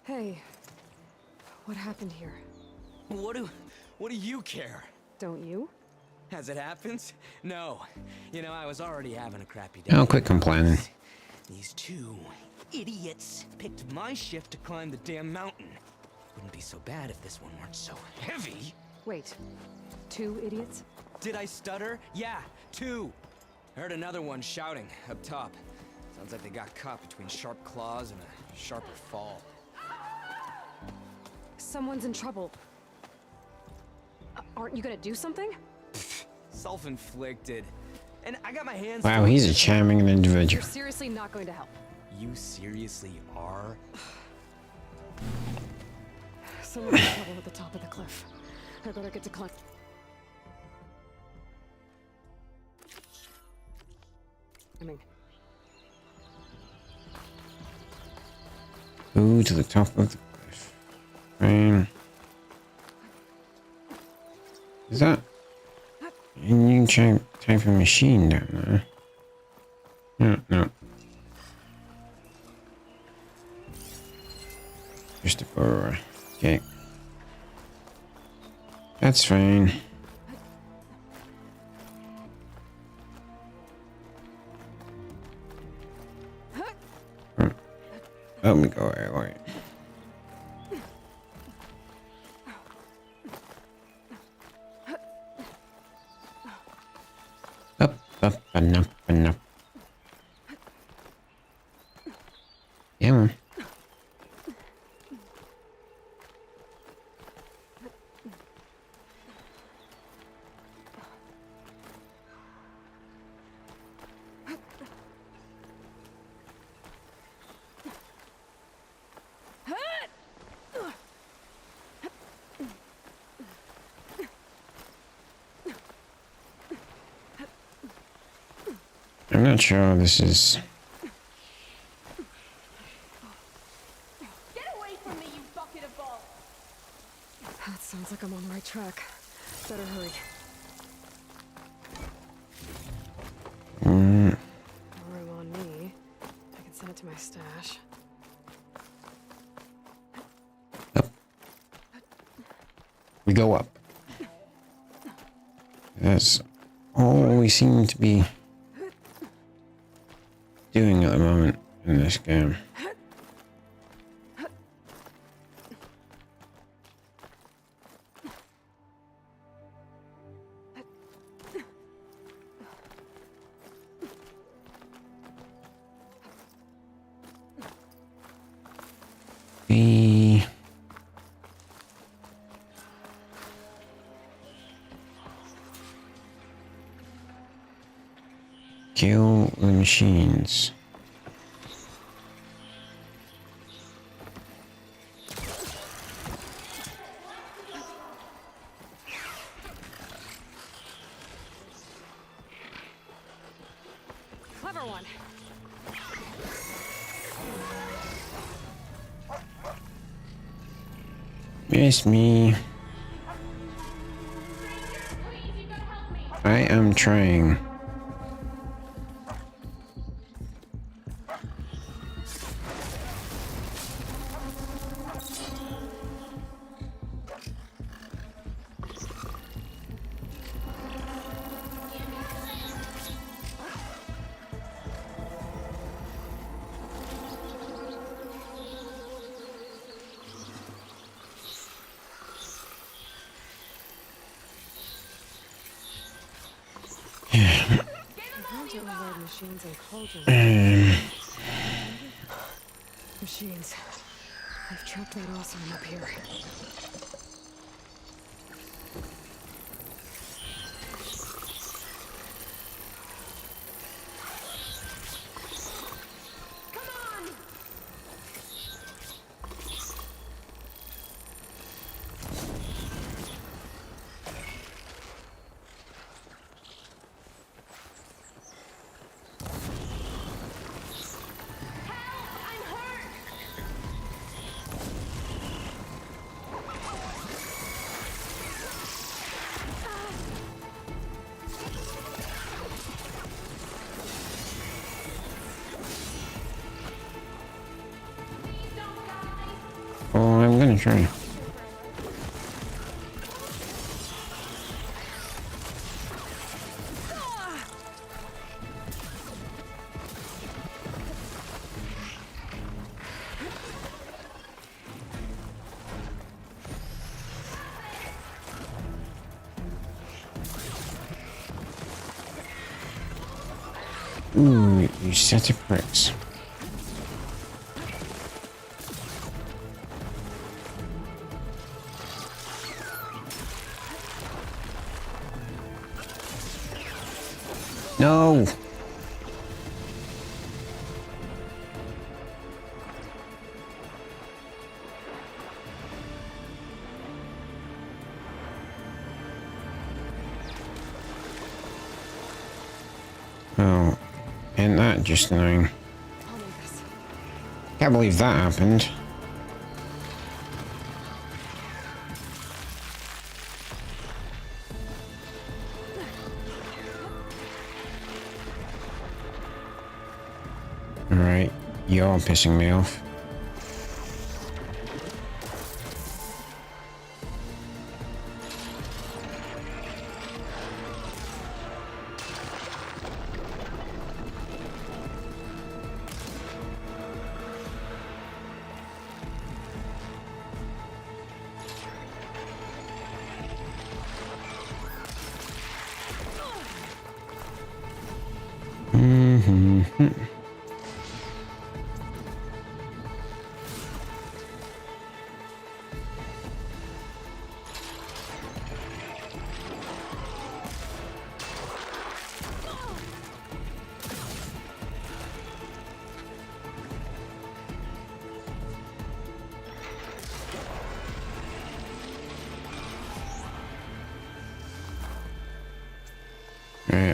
Hey, what happened here? What do you care? Don't you? As it happens? No. You know, I was already having a crappy day. I'll quit complaining. These two idiots picked my shift to climb the damn mountain. Wouldn't be so bad if this one weren't so heavy. Wait, 2 idiots? Did I stutter? Yeah, 2. I heard another one shouting up top. Sounds like they got caught between sharp claws and a sharper fall. Someone's in trouble. Aren't you gonna do something? Self-inflicted. And I got my hands Wow, full. he's a charming You're individual. seriously not going to help. You seriously are? Someone's in trouble at the top of the cliff. I better get to climb. Go to the top of the cliff. Is that a new type of machine down there? No, no. Okay. That's fine. Let me go away. Up, and up, and up. Yeah, man. I'm not sure this is... Get away from me, you bucket of balls! That sounds like I'm on the right track. Better hurry. No room on me. I can send it to my stash. We go up. That's all we seem to be doing at the moment in this game. Kill the machines. Clever one. Miss me. I am trying. Machines and cauldrons. Machines. I've trapped that awesome up here. Oh, I'm gonna try. Ooh, you set of bricks. No. Oh, and that just annoying. Can't believe that happened. Alright, you're pissing me off.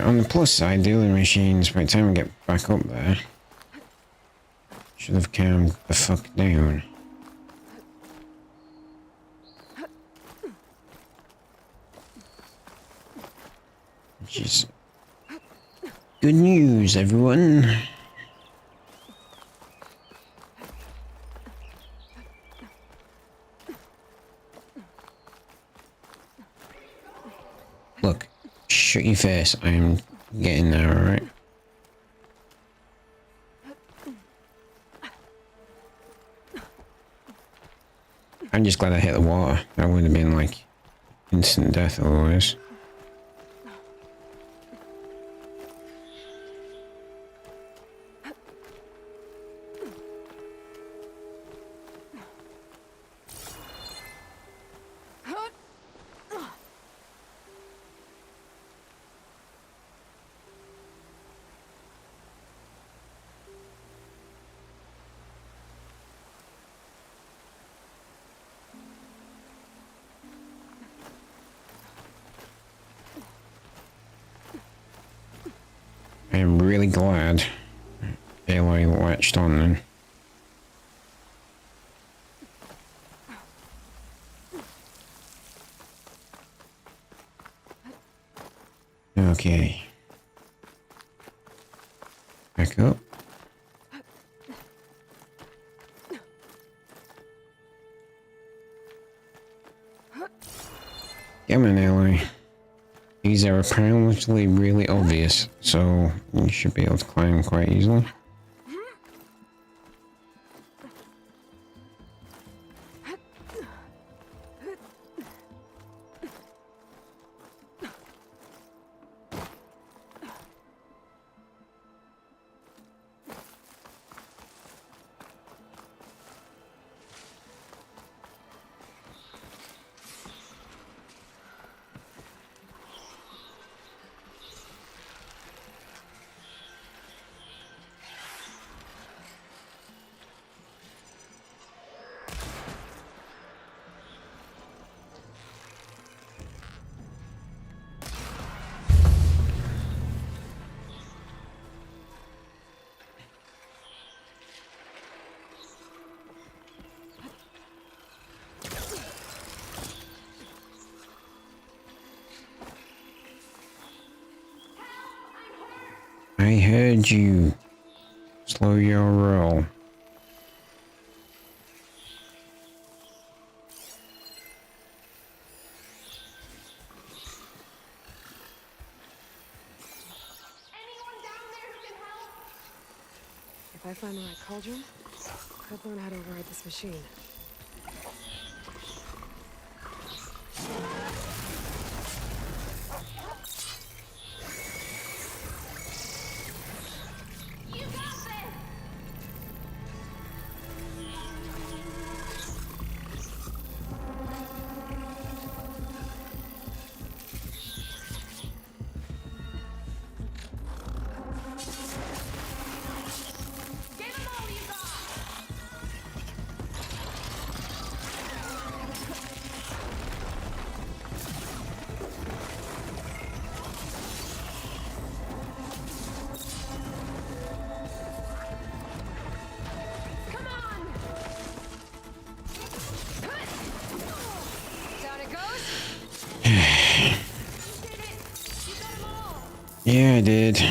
On the plus side, the other machines, by the time I get back up there, should have calmed the fuck down. Which is good news, everyone. Look, shut your face. I'm getting there, alright? I'm just glad I hit the water. That would have been like instant death otherwise. I am really glad Aloy latched on then. Okay. Back up. Come on, Aloy. These are apparently really obvious, so you should be able to climb quite easily. I heard you. Slow your roll. If I find the right cauldron, could learn how to override this machine. Yeah, I did.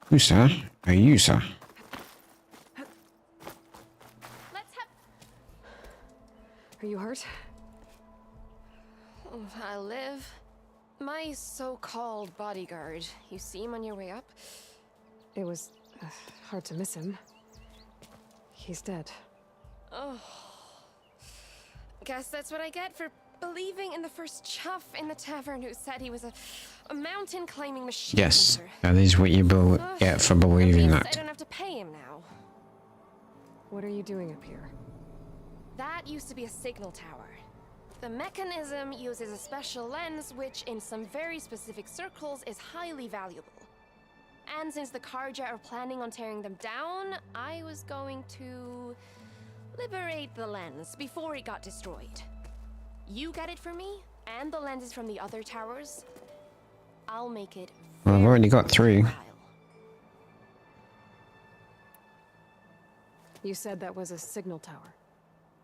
Who, sir? Are you, sir? Are you hurt? I live. My so-called bodyguard. You see him on your way up? It was Hard to miss him. He's dead. Oh. Guess that's what I get for believing in the first chuff in the tavern who said he was a mountain climbing machine. Yes, hunter. that is what you get for believing I that. don't have to pay him now. What are you doing up here? That used to be a signal tower. The mechanism uses a special lens which, in some very specific circles, is highly valuable. And since the Karja are planning on tearing them down, I was going to liberate the lens before it got destroyed. You get it for me, and the lenses from the other towers. I'll make it Well, I've already got 3. You said that was a signal tower.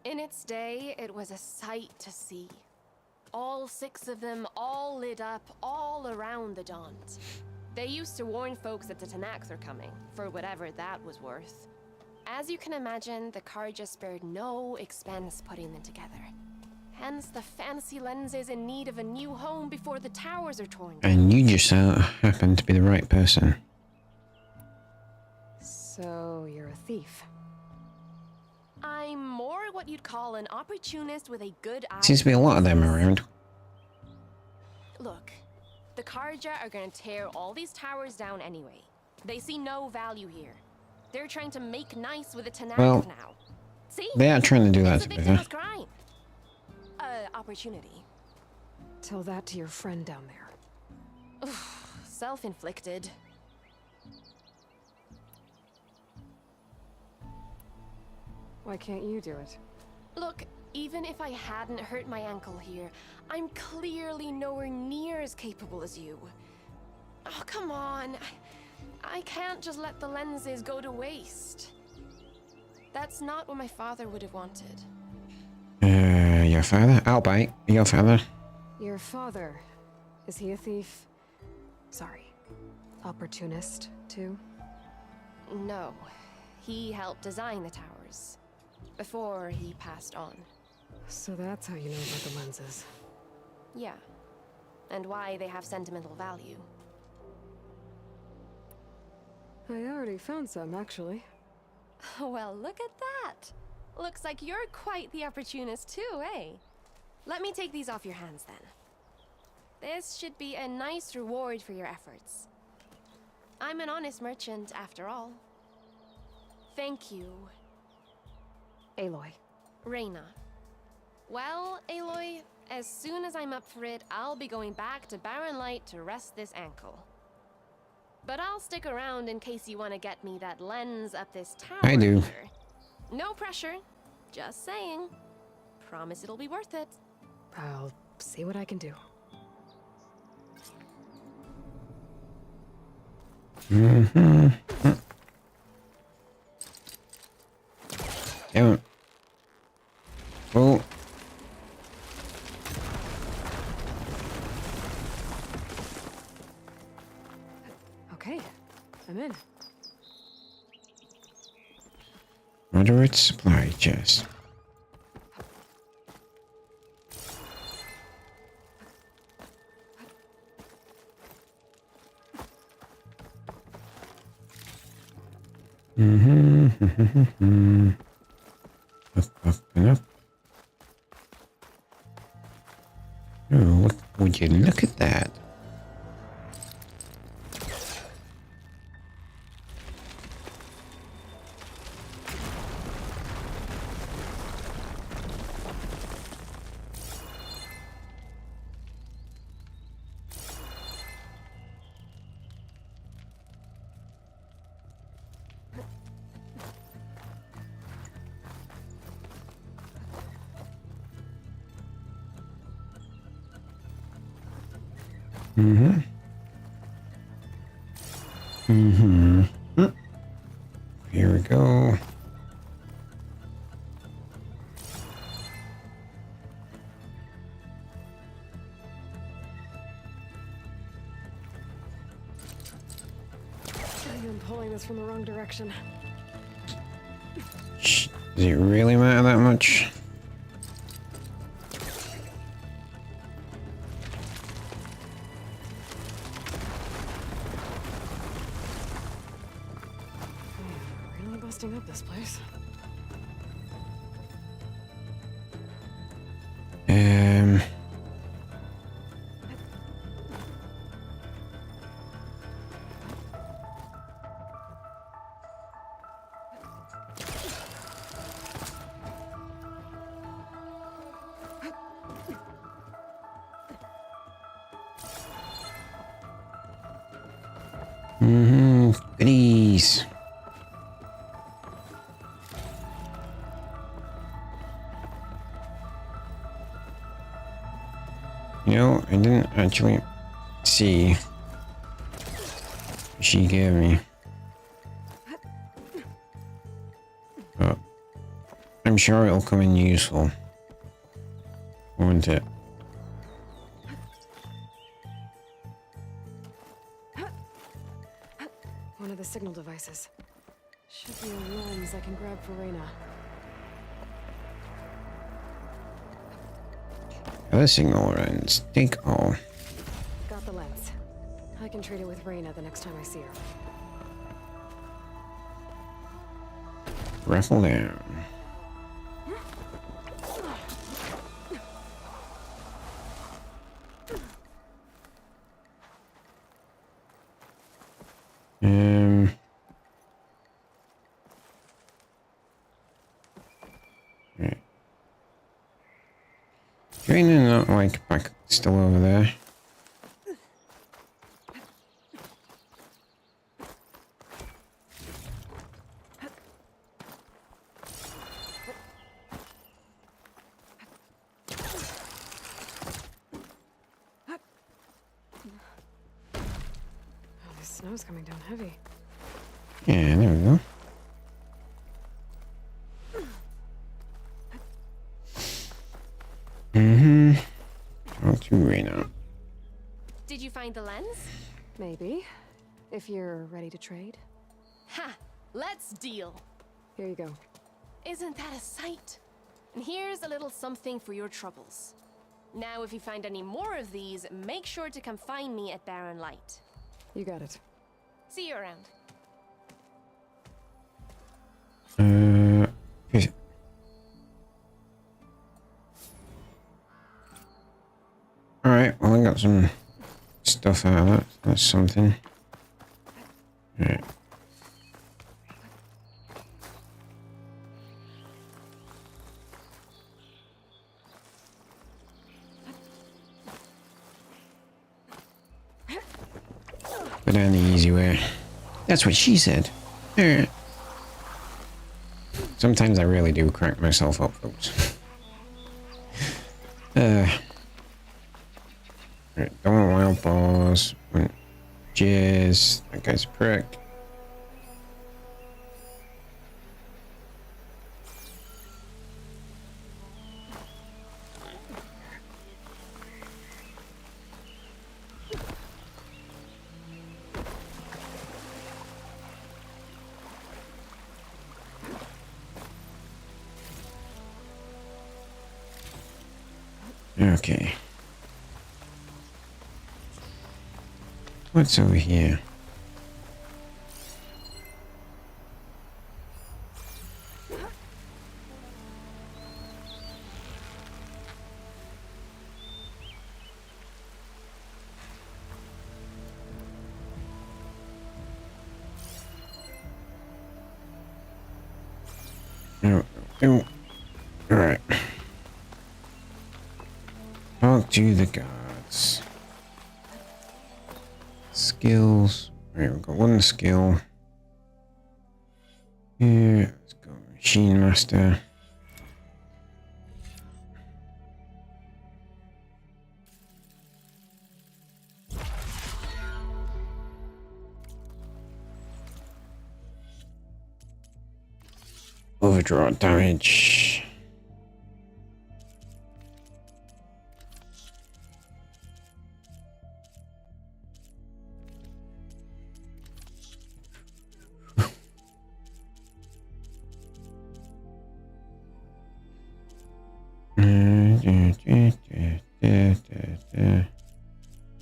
In its day, it was a sight to see. All 6 of them, all lit up, all around the Dawns. They used to warn folks that the Tanax are coming, for whatever that was worth. As you can imagine, the Karja spared no expense putting them together. Hence the fancy lenses in need of a new home before the towers are torn down. And you just happen to be the right person. So you're a thief. I'm more what you'd call an opportunist with a good eye. Seems to be a lot of them around. Look, the Karja are gonna tear all these towers down anyway. They see no value here. They're trying to make nice with the Tanax Well, now. See? They are trying to do that, It's to a be fair. victimless crime. Opportunity. Tell that to your friend down there. Self-inflicted. Why can't you do it? Look, even if I hadn't hurt my ankle here, I'm clearly nowhere near as capable as you. Oh, come on. I can't just let the lenses go to waste. That's not what my father would have wanted. Your father? I'll bite. Your father? Your father. Is he a thief? Sorry. Opportunist, too? No. He helped design the towers. Before he passed on. So that's how you know about the lenses. Yeah. And why they have sentimental value. I already found some, actually. Well, look at that. Looks like you're quite the opportunist too, eh? Let me take these off your hands then. This should be a nice reward for your efforts. I'm an honest merchant, after all. Thank you. Aloy. Reyna. Well, Aloy, as soon as I'm up for it, I'll be going back to Barren Light to rest this ankle. But I'll stick around in case you want to get me that lens up this tower. I do. Here. No pressure. Just saying. Promise it'll be worth it. I'll see what I can do. Mm-hmm. Damn it. Oh. Okay, I'm in. Moderate supply chest. Mm-hmm. Up, up, and up. Oh, would you look at that? Mm-hmm. Mm-hmm. Here we go. I'm pulling this from the wrong direction. Does it really matter that much? busting up this place. Goodies. You know, I didn't actually see what she gave me. But I'm sure it'll come in useful, won't it? One of the signal devices. Should be a lens I can grab for Reyna. Other signal runs. Take all. Got the lens. I can trade it with Reyna the next time I see her. Raffle down. Right. Reyna not like back still over there. Oh, this snow's coming down heavy. Yeah, there we go. Talk to Reyna. Did you find the lens? Maybe. If you're ready to trade. Ha! Let's deal. Here you go. Isn't that a sight? And here's a little something for your troubles. Now, if you find any more of these, make sure to come find me at Barren Light. You got it. See you around. Alright, well I got some stuff out of that. That's something. Alright. Go down the easy way. That's what she said. Alright. Sometimes I really do crack myself up, folks. Right, don't want wild balls. Jizz. That guy's a prick. Okay. What's over here? Oh. Alright. Talk to the gods. Skills. Alright, we've got one skill. Here, let's go. Machine Master. Overdraw damage.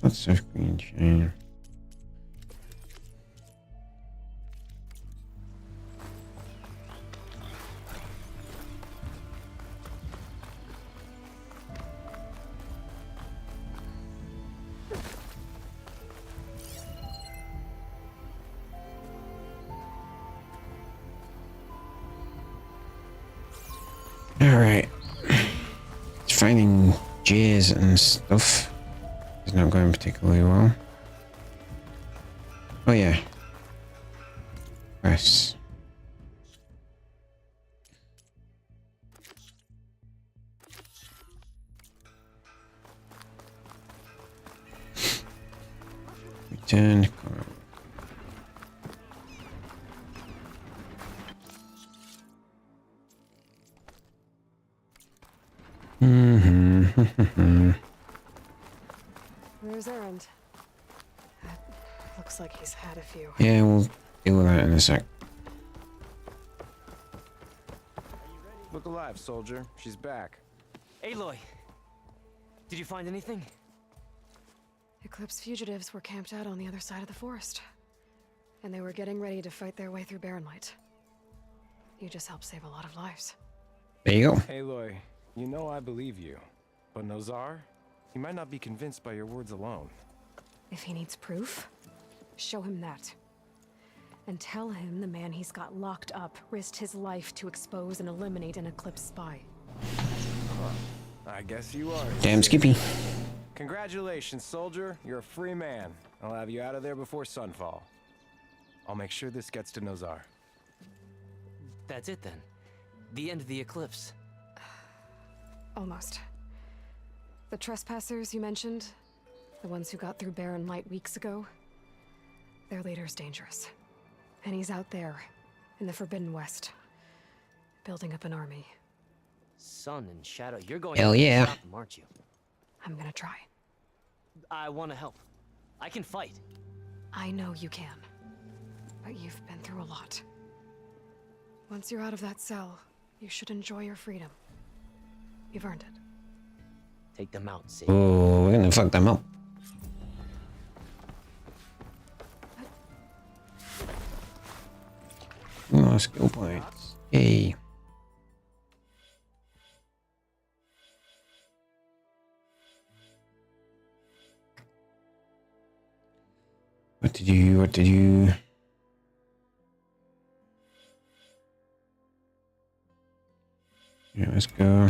Lots of green chain. Alright. Finding gears and stuff is not going particularly well. Oh yeah. Press. Return. Where's Erend? Looks like he's had a few. Yeah, we'll deal with that in a sec. Look alive, soldier. She's back. Aloy! Did you find anything? Eclipse fugitives were camped out on the other side of the forest. And they were getting ready to fight their way through Barren Light. You just helped save a lot of lives. There you go. Aloy, you know I believe you. But Nozar? He might not be convinced by your words alone. If he needs proof, show him that. And tell him the man he's got locked up risked his life to expose and eliminate an Eclipse spy. Huh. I guess you are. Damn Skippy. Congratulations, soldier. You're a free man. I'll have you out of there before sunfall. I'll make sure this gets to Nozar. That's it then. The end of the Eclipse. Almost. The trespassers you mentioned, the ones who got through Barren Light weeks ago, their leader's dangerous. And he's out there, in the Forbidden West, building up an army. Sun and Shadow, you're going Hell to yeah. stop them, aren't you? I'm gonna try. I want to help. I can fight. I know you can. But you've been through a lot. Once you're out of that cell, you should enjoy your freedom. You've earned it. Take them out, see. Oh, we're gonna fuck them up. More skill points. Yay. What did you? Yeah, let's go.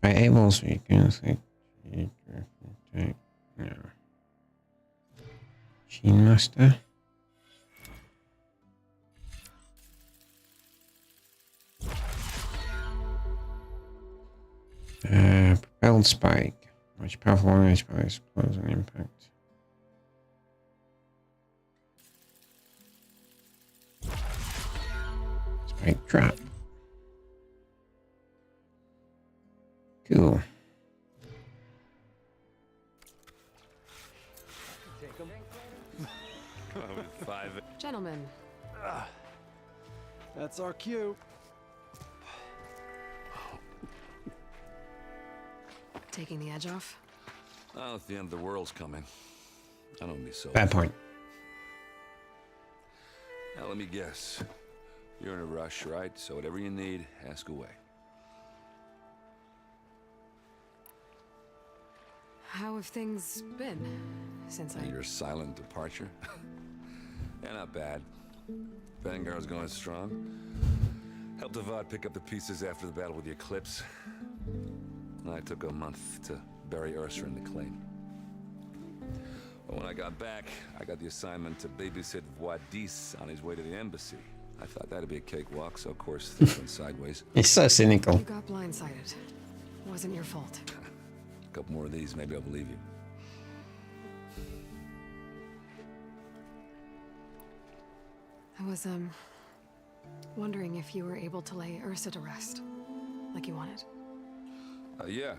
By able, so you can say, no. Gene Master. Propelled spike. Much powerful on each by explosion impact. Spike trap. Cool. Take them. Gentlemen. That's our cue. Taking the edge off? Well, if the end of the world's coming, I don't be so. Bad point. Now let me guess. You're in a rush, right? So whatever you need, ask away. How have things been since Your silent departure? Yeah, not bad. Vanguard's going strong. Helped Avad pick up the pieces after the battle with the Eclipse. I took a month to bury Ursa in the claim. But when I got back, I got the assignment to babysit Wadis on his way to the embassy. I thought that'd be a cakewalk, so of course things went sideways. It's so cynical. You got blindsided. Wasn't your fault. A couple more of these, maybe I'll believe you. I was, wondering if you were able to lay Ursa to rest, like you wanted. Yeah,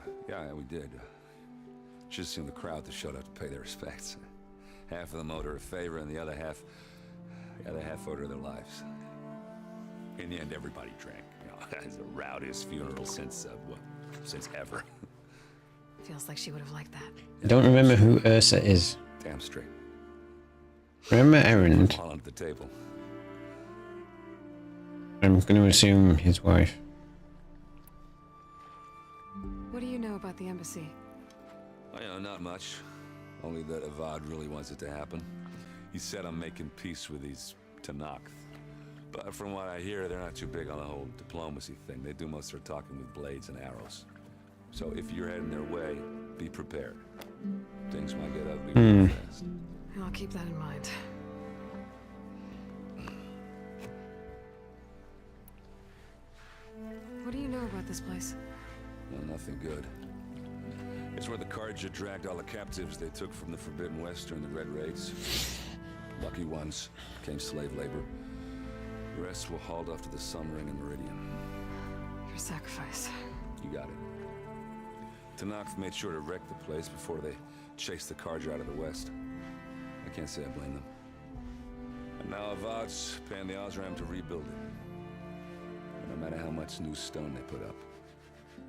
we did. Just seen the crowd that showed up to pay their respects. Half of them owed her a favor, and the other half owed her their lives. In the end, everybody drank. You know, it's the rowdiest funeral since ever. Feels like she would have liked that. I don't remember who Ursa is. Damn straight. Remember Erend? All under the table. I'm going to assume his wife. What do you know about the embassy? Oh, you know, not much. Only that Avad really wants it to happen. He said I'm making peace with these Tanakh. But from what I hear, they're not too big on the whole diplomacy thing. They do most of their talking with blades and arrows. So if you're heading their way, be prepared. Things might get ugly real fast. I'll keep that in mind. What do you know about this place? Well, nothing good. It's where the Carja dragged all the captives they took from the Forbidden West during the Red Raids. Lucky ones became slave labor. The rest were hauled off to the Sun Ring and Meridian. Your sacrifice. You got it. Tanakh made sure to wreck the place before they chased the Carja out of the West. I can't say I blame them. And now Avad's paying the Osram to rebuild it. And no matter how much new stone they put up,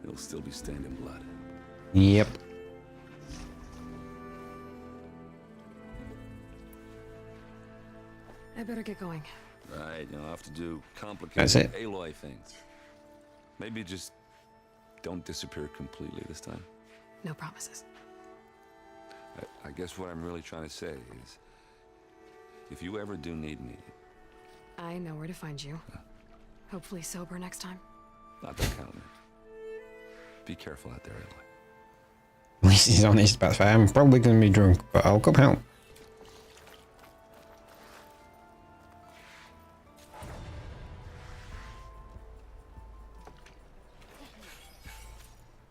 it'll still be stained in blood. Yep. I better get going. Right, you'll have to do That's complicated it. Aloy things. Maybe just don't disappear completely this time. No promises. I guess what I'm really trying to say is, if you ever do need me... I know where to find you. Hopefully sober next time. Not that kind of man. Be careful out there, Aloy. At least he's honest about that. I'm probably going to be drunk, but I'll come help.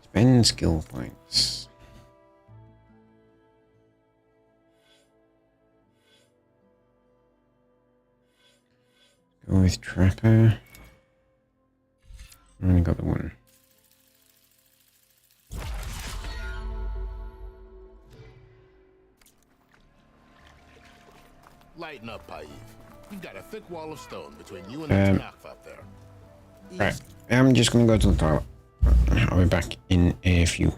Spend skill points. Go with Trapper. I only got the one. Lighten up, Paiv. You've got a thick wall of stone between you and the Tanakh up there. Right, I'm just gonna go to the toilet. I'll be back in a few.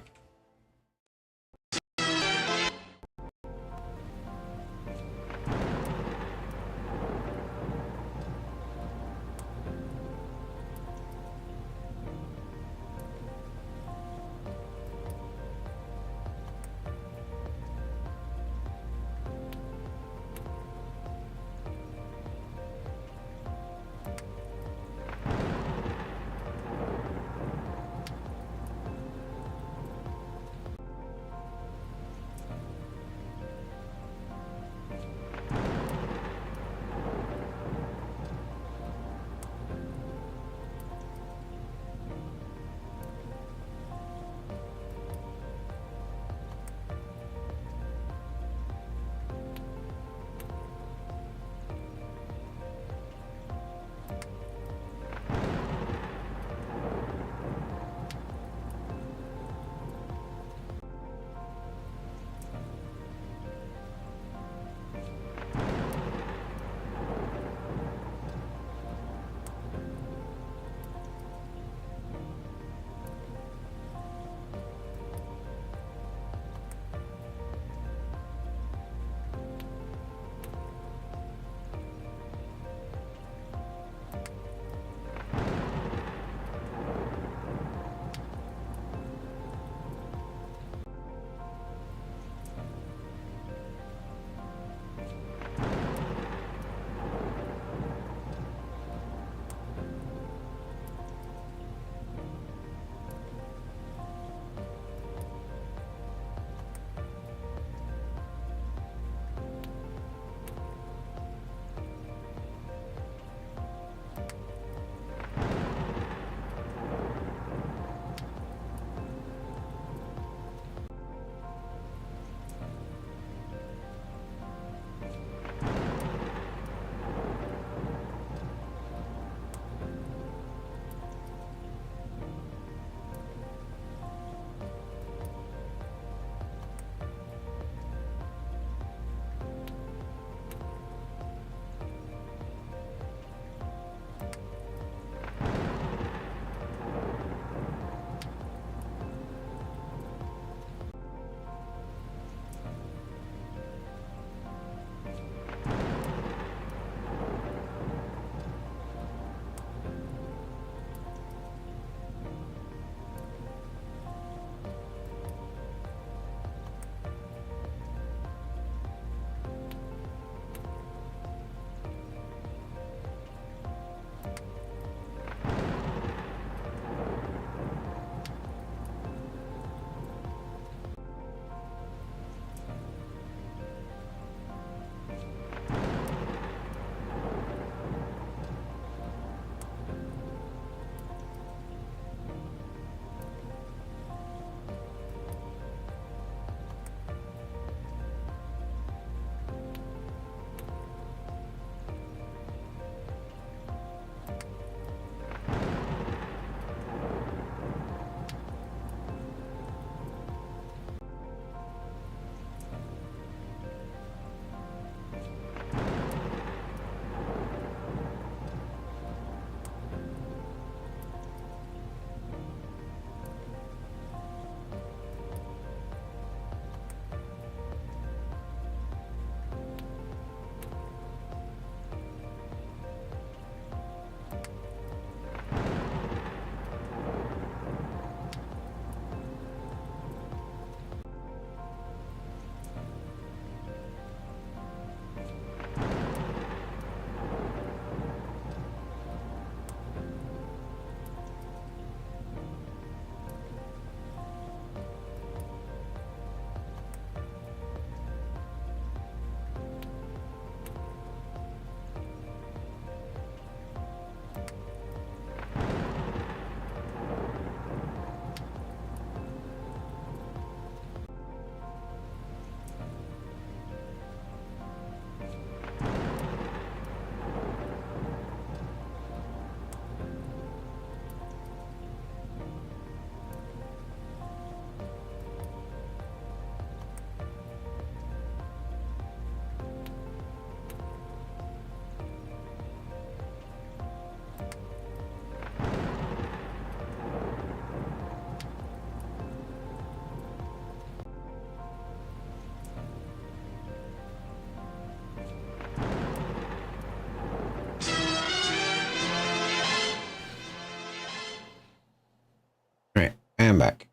back.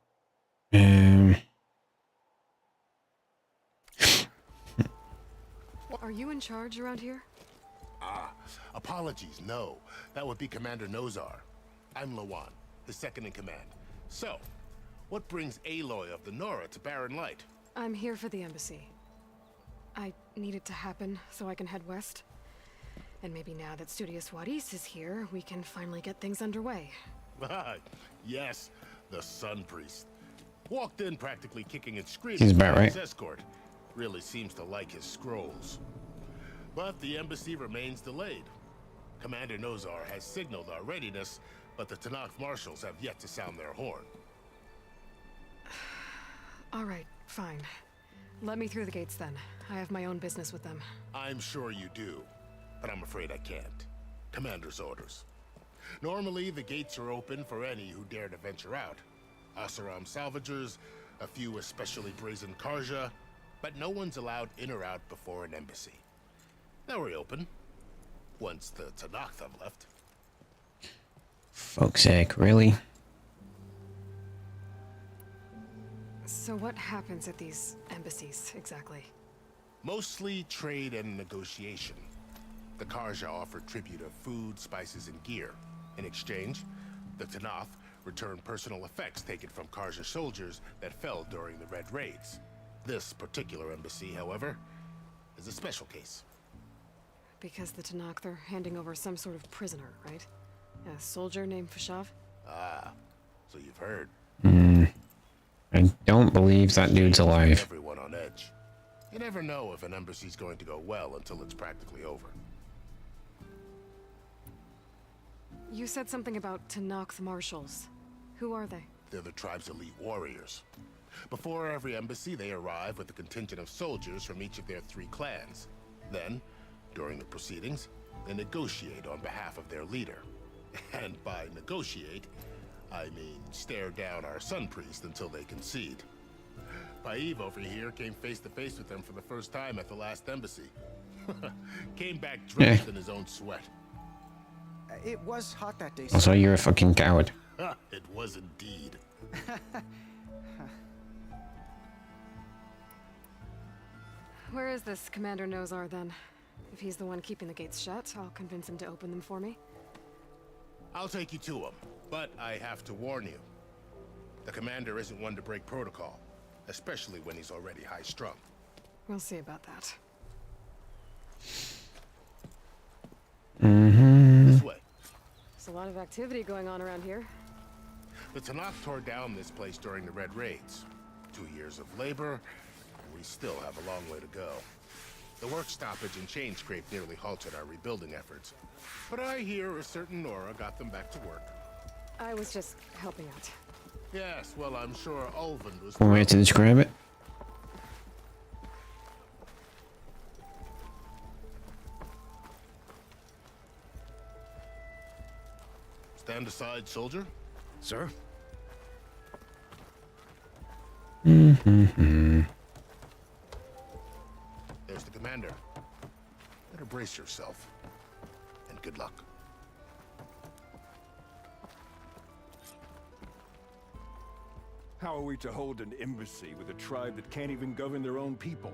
Are you in charge around here? Ah, apologies, no. That would be Commander Nozar. I'm Lawan, his second in command. So, what brings Aloy of the Nora to Barren Light? I'm here for the embassy. I need it to happen so I can head west. And maybe now that Studious Wadis is here, we can finally get things underway. Yes, the Sun Priest. Walked in practically kicking and screaming. He's about right. His escort really seems to like his scrolls. But the embassy remains delayed. Commander Nozar has signaled our readiness, but the Tanakh marshals have yet to sound their horn. All right, fine. Let me through the gates then. I have my own business with them. I'm sure you do, but I'm afraid I can't. Commander's orders. Normally, the gates are open for any who dare to venture out. Asaram salvagers, a few especially brazen Karja, but no one's allowed in or out before an embassy. They'll reopen, once the Tanakh have left. Fuck's sake, really? So what happens at these embassies, exactly? Mostly trade and negotiation. The Karja offer tribute of food, spices, and gear. In exchange, the Tanakh return personal effects taken from Karja soldiers that fell during the Red Raids. This particular embassy, however, is a special case. Because the Tanakh, they're handing over some sort of prisoner, right? A soldier named Fashav? Ah, so you've heard. I don't believe that dude's alive. Everyone on edge. You never know if an embassy's going to go well until it's practically over. You said something about Tanakh marshals. Who are they? They're the tribe's elite warriors. Before every embassy, they arrive with a contingent of soldiers from each of their 3 clans. Then, during the proceedings, they negotiate on behalf of their leader. And by negotiate, I mean stare down our Sun Priest until they concede. Paiv over here came face to face with them for the first time at the last embassy. Came back drenched in his own sweat. It was hot that day. Also, you're a fucking coward. It was indeed. Where is this Commander Nozar then? If he's the one keeping the gates shut, I'll convince him to open them for me. I'll take you to him, but I have to warn you. The commander isn't one to break protocol, especially when he's already high-strung. We'll see about that. This way. There's a lot of activity going on around here. The Tanakh tore down this place during the Red Raids. 2 years of labor, and we still have a long way to go. The work stoppage and chain scrape nearly halted our rebuilding efforts. But I hear a certain Nora got them back to work. I was just helping out. Yes, well, I'm sure Ulvund was... One way to describe it. Stand aside, soldier. Sir? There's the commander. Better brace yourself. And good luck. How are we to hold an embassy with a tribe that can't even govern their own people?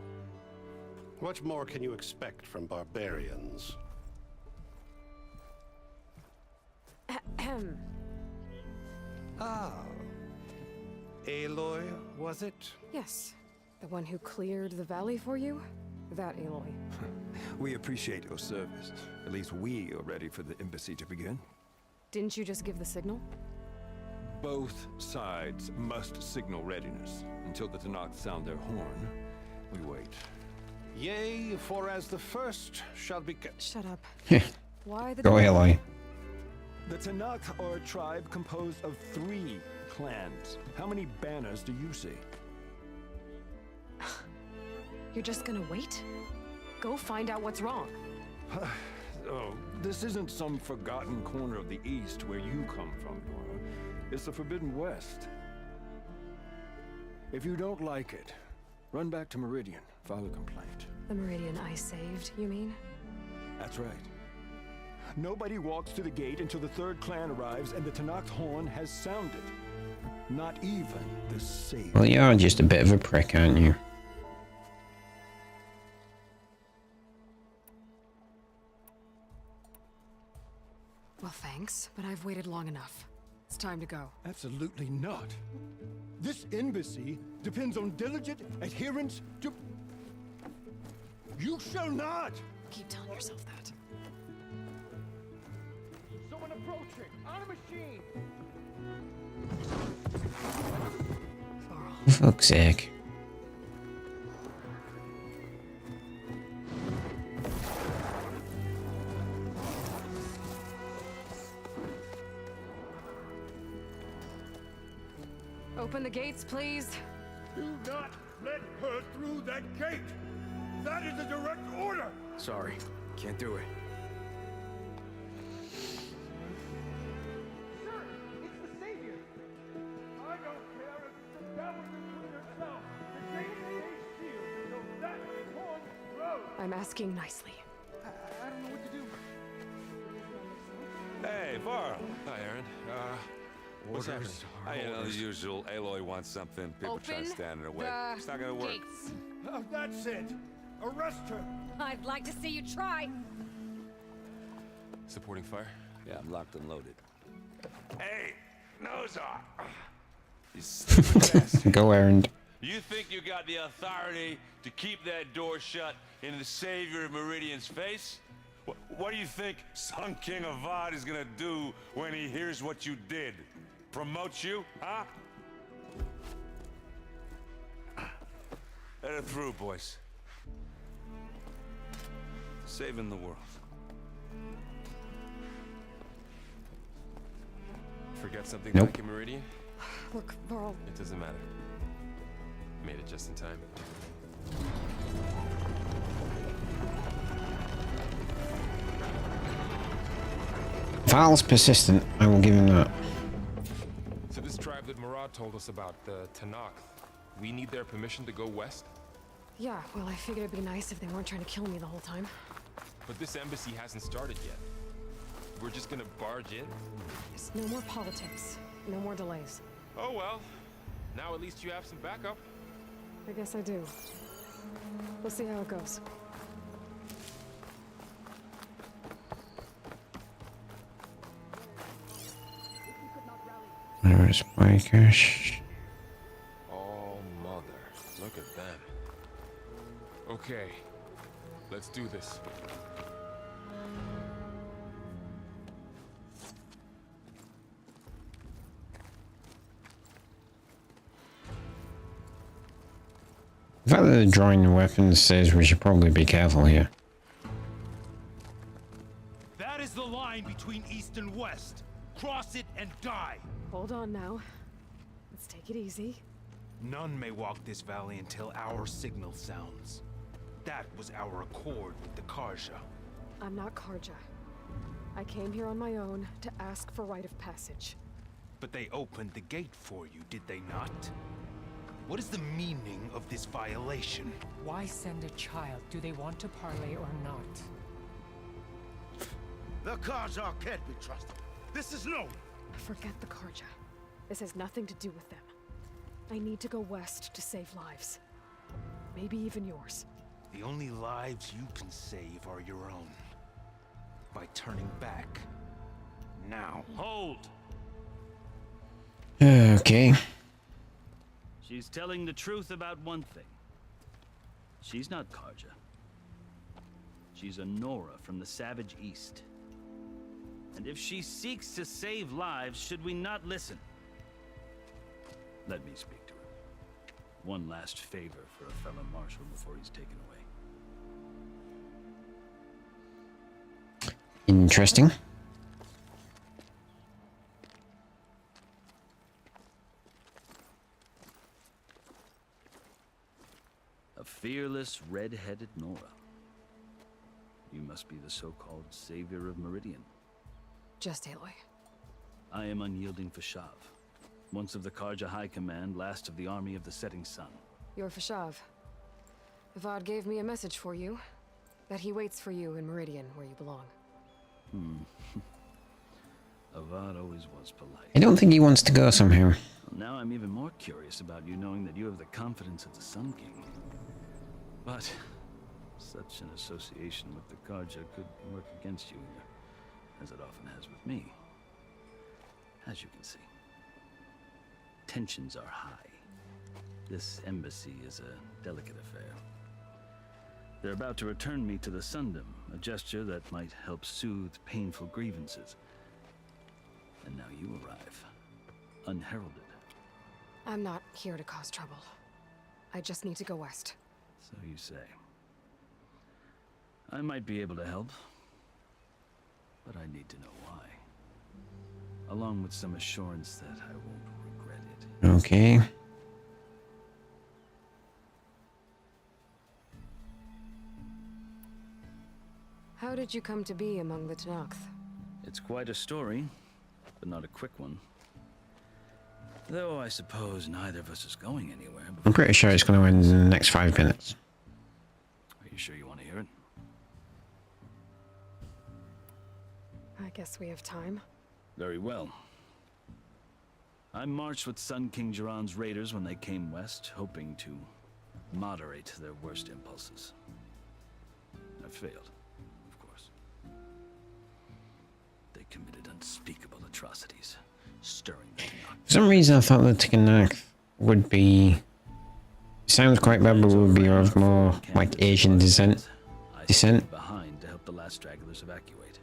What more can you expect from barbarians? Ah. Aloy, was it? Yes. The one who cleared the valley for you? That Aloy. We appreciate your service. At least we are ready for the embassy to begin. Didn't you just give the signal? Both sides must signal readiness. Until the Tanakh sound their horn, we wait. Yea, for as the first shall be... Shut up. Why the... Go Aloy. The Tanakh are a tribe composed of 3 clans. How many banners do you see? You're just gonna wait? Go find out what's wrong. Oh, this isn't some forgotten corner of the East where you come from, Nora. It's the Forbidden West. If you don't like it, run back to Meridian, file a complaint. The Meridian I saved, you mean? That's right. Nobody walks to the gate until the 3rd clan arrives and the Tanakh horn has sounded. Not even the savior. Well, you're just a bit of a prick, aren't you? Well, thanks, but I've waited long enough. It's time to go. Absolutely not. This embassy depends on diligent adherence to... You shall not! Keep telling yourself that. Someone approaching! On a machine! For fuck's sake. Open the gates, please. Do not let her through that gate! That is a direct order! Sorry, can't do it. Sir, it's the savior! I don't care if it's the devil between herself. The gate is a shield, so that one road! I'm asking nicely. I don't know what to do. Hey, Varl. Hi, Aaron. What's happening? You know, the usual. Aloy wants something. People try to stand in her way. It's not gonna work. Gates. That's it. Arrest her. I'd like to see you try. Supporting fire? Yeah, I'm locked and loaded. Hey, nose off. You stupid bastard. Go, Errand. You think you got the authority to keep that door shut in the savior of Meridian's face? What do you think Sun King Avad is gonna do when he hears what you did? Promote you, huh? Let it through, boys. Saving the world. Forget something Nope. back in Meridian? Look, Varl. It doesn't matter. Made it just in time. Val's persistent, I will give him that. So this tribe that Murad told us about, the Tanakh, we need their permission to go west? Yeah, well, I figured it'd be nice if they weren't trying to kill me the whole time. But this embassy hasn't started yet. We're just gonna barge in? Yes, no more politics. No more delays. Oh well. Now at least you have some backup. I guess I do. We'll see how it goes. There's bikers. Oh, mother. Look at them. Okay. Let's do this. The fact that they're drawing the weapons says we should probably be careful here. That is the line between east and west. Cross it and die. Hold on now. Let's take it easy. None may walk this valley until our signal sounds. That was our accord with the Karja. I'm not Karja. I came here on my own to ask for rite of passage. But they opened the gate for you, did they not? What is the meaning of this violation? Why send a child? Do they want to parley or not? The Karja can't be trusted. This is no. Forget the Karja. This has nothing to do with them. I need to go west to save lives. Maybe even yours. The only lives you can save are your own. By turning back. Now. Hold! Okay. She's telling the truth about one thing. She's not Karja. She's a Nora from the Savage East. And if she seeks to save lives, should we not listen? Let me speak to her. One last favor for a fellow marshal before he's taken away. Interesting. A fearless, red-headed Nora. You must be the so-called savior of Meridian. Just Aloy. I am unyielding Fashav. Once of the Karja High Command, last of the army of the Setting Sun. You're Fashav. Avad gave me a message for you. That he waits for you in Meridian, where you belong. Avad always was polite. I don't think he wants to go somehow. Now I'm even more curious about you knowing that you have the confidence of the Sun King. But such an association with the Karja could work against you, as it often has with me. As you can see, tensions are high. This embassy is a delicate affair. They're about to return me to the Sundom, a gesture that might help soothe painful grievances. And now you arrive, unheralded. I'm not here to cause trouble. I just need to go west. So you say. I might be able to help, but I need to know why. Along with some assurance that I won't regret it. Okay. How did you come to be among the Tenakth? It's quite a story, but not a quick one. Though I suppose neither of us is going anywhere. I'm pretty sure it's going to end in the next 5 minutes. Are you sure you want to hear it? I guess we have time. Very well. I marched with Sun King Jiran's raiders when they came west, hoping to moderate their worst impulses. I failed, of course. They committed unspeakable atrocities, stirring the Tenakth. For some reason, I thought the Danarkage would be... Sounds quite bad, but would be of more, like, Asian descent. Behind to help the last stragglers evacuate,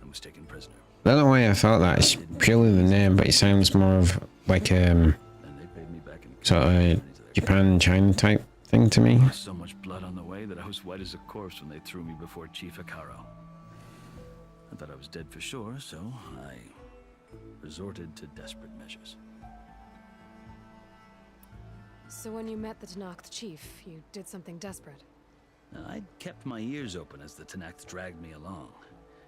and was taken prisoner. I don't know why I thought that. It's purely the name, but it sounds more of like sort of Japan, China type thing to me. So much blood on the way that I was white as a corpse when they threw me before Chief Hikaru. I thought I was dead for sure, so I resorted to desperate measures. So when you met the Tenakth chief, you did something desperate? I'd kept my ears open as the Tenakth dragged me along,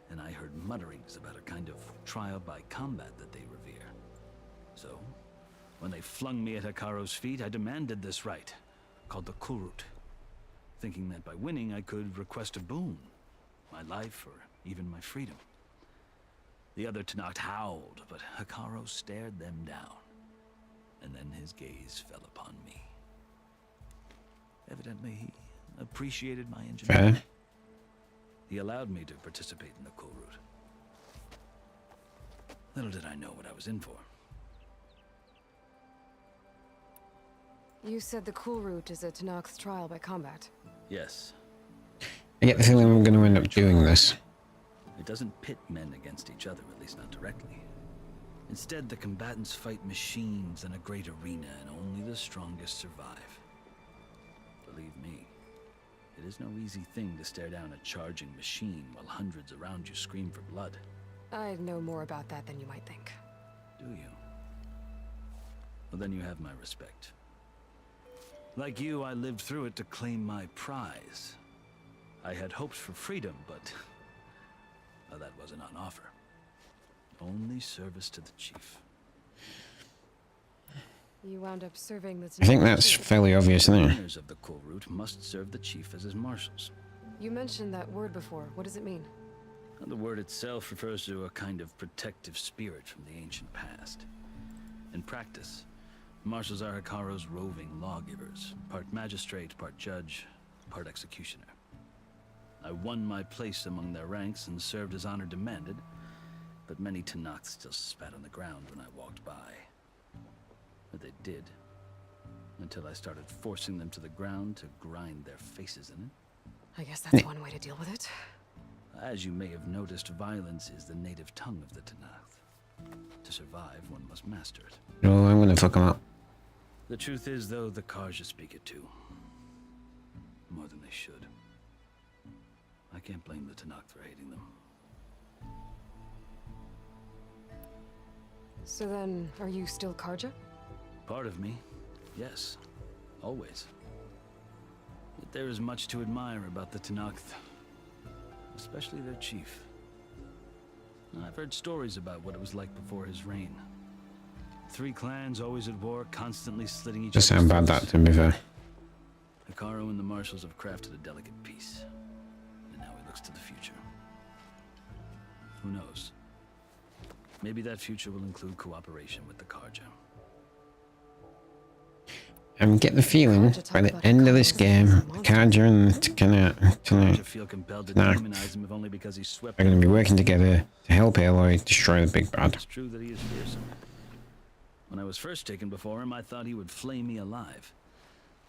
and I heard mutterings about a kind of trial by combat that they revere. So, when they flung me at Hikaru's feet, I demanded this right, called the Kulrut, thinking that by winning I could request a boon, my life or even my freedom. The other Tenakth howled, but Hikaru stared them down, and then his gaze fell upon me. Evidently, he appreciated my ingenuity. Fair. He allowed me to participate in the Kulrut. Little did I know what I was in for. You said the Kulrut is a Tenakth's trial by combat. Yes. I get the feeling I'm going to end up doing this. It doesn't pit men against each other, at least not directly. Instead, the combatants fight machines in a great arena, and only the strongest survive. Believe me, it is no easy thing to stare down a charging machine while hundreds around you scream for blood. I know more about that than you might think. Do you? Well, then you have my respect. Like you, I lived through it to claim my prize. I had hoped for freedom, but well, that wasn't on offer. Only service to the chief. You wound up serving the I think that's fairly obvious, isn't it? Runners of the Kulrut must serve the chief as his marshals. You mentioned that word before. What does it mean? The word itself refers to a kind of protective spirit from the ancient past. In practice, marshals are Hikaru's roving lawgivers, part magistrate, part judge, part executioner. I won my place among their ranks and served as honor demanded, but many Tenakth still spat on the ground when I walked by. But they did, until I started forcing them to the ground to grind their faces in it. I guess that's one way to deal with it. As you may have noticed, violence is the native tongue of the Tenakth. To survive, one must master it. No, I'm going to fuck them up. The truth is, though, the Karja speak it too. More than they should. I can't blame the Tenakth for hating them. So then, are you still Karja? Part of me, yes. Always. Yet there is much to admire about the Tenakth. Especially their chief. I've heard stories about what it was like before his reign. 3 clans always at war, constantly slitting each other's Does sound bad, that, to be fair. Hikaru and the marshals have crafted a delicate peace. And now he looks to the future. Who knows? Maybe that future will include cooperation with the Karja. I get the feeling by the end of this game, the Karja and the Karja feel compelled to Tanakh demonize him if only because he swept are going to be them. working together to help Aloy destroy the big bad. It's true that he is fearsome. When I was first taken before him, I thought he would flay me alive.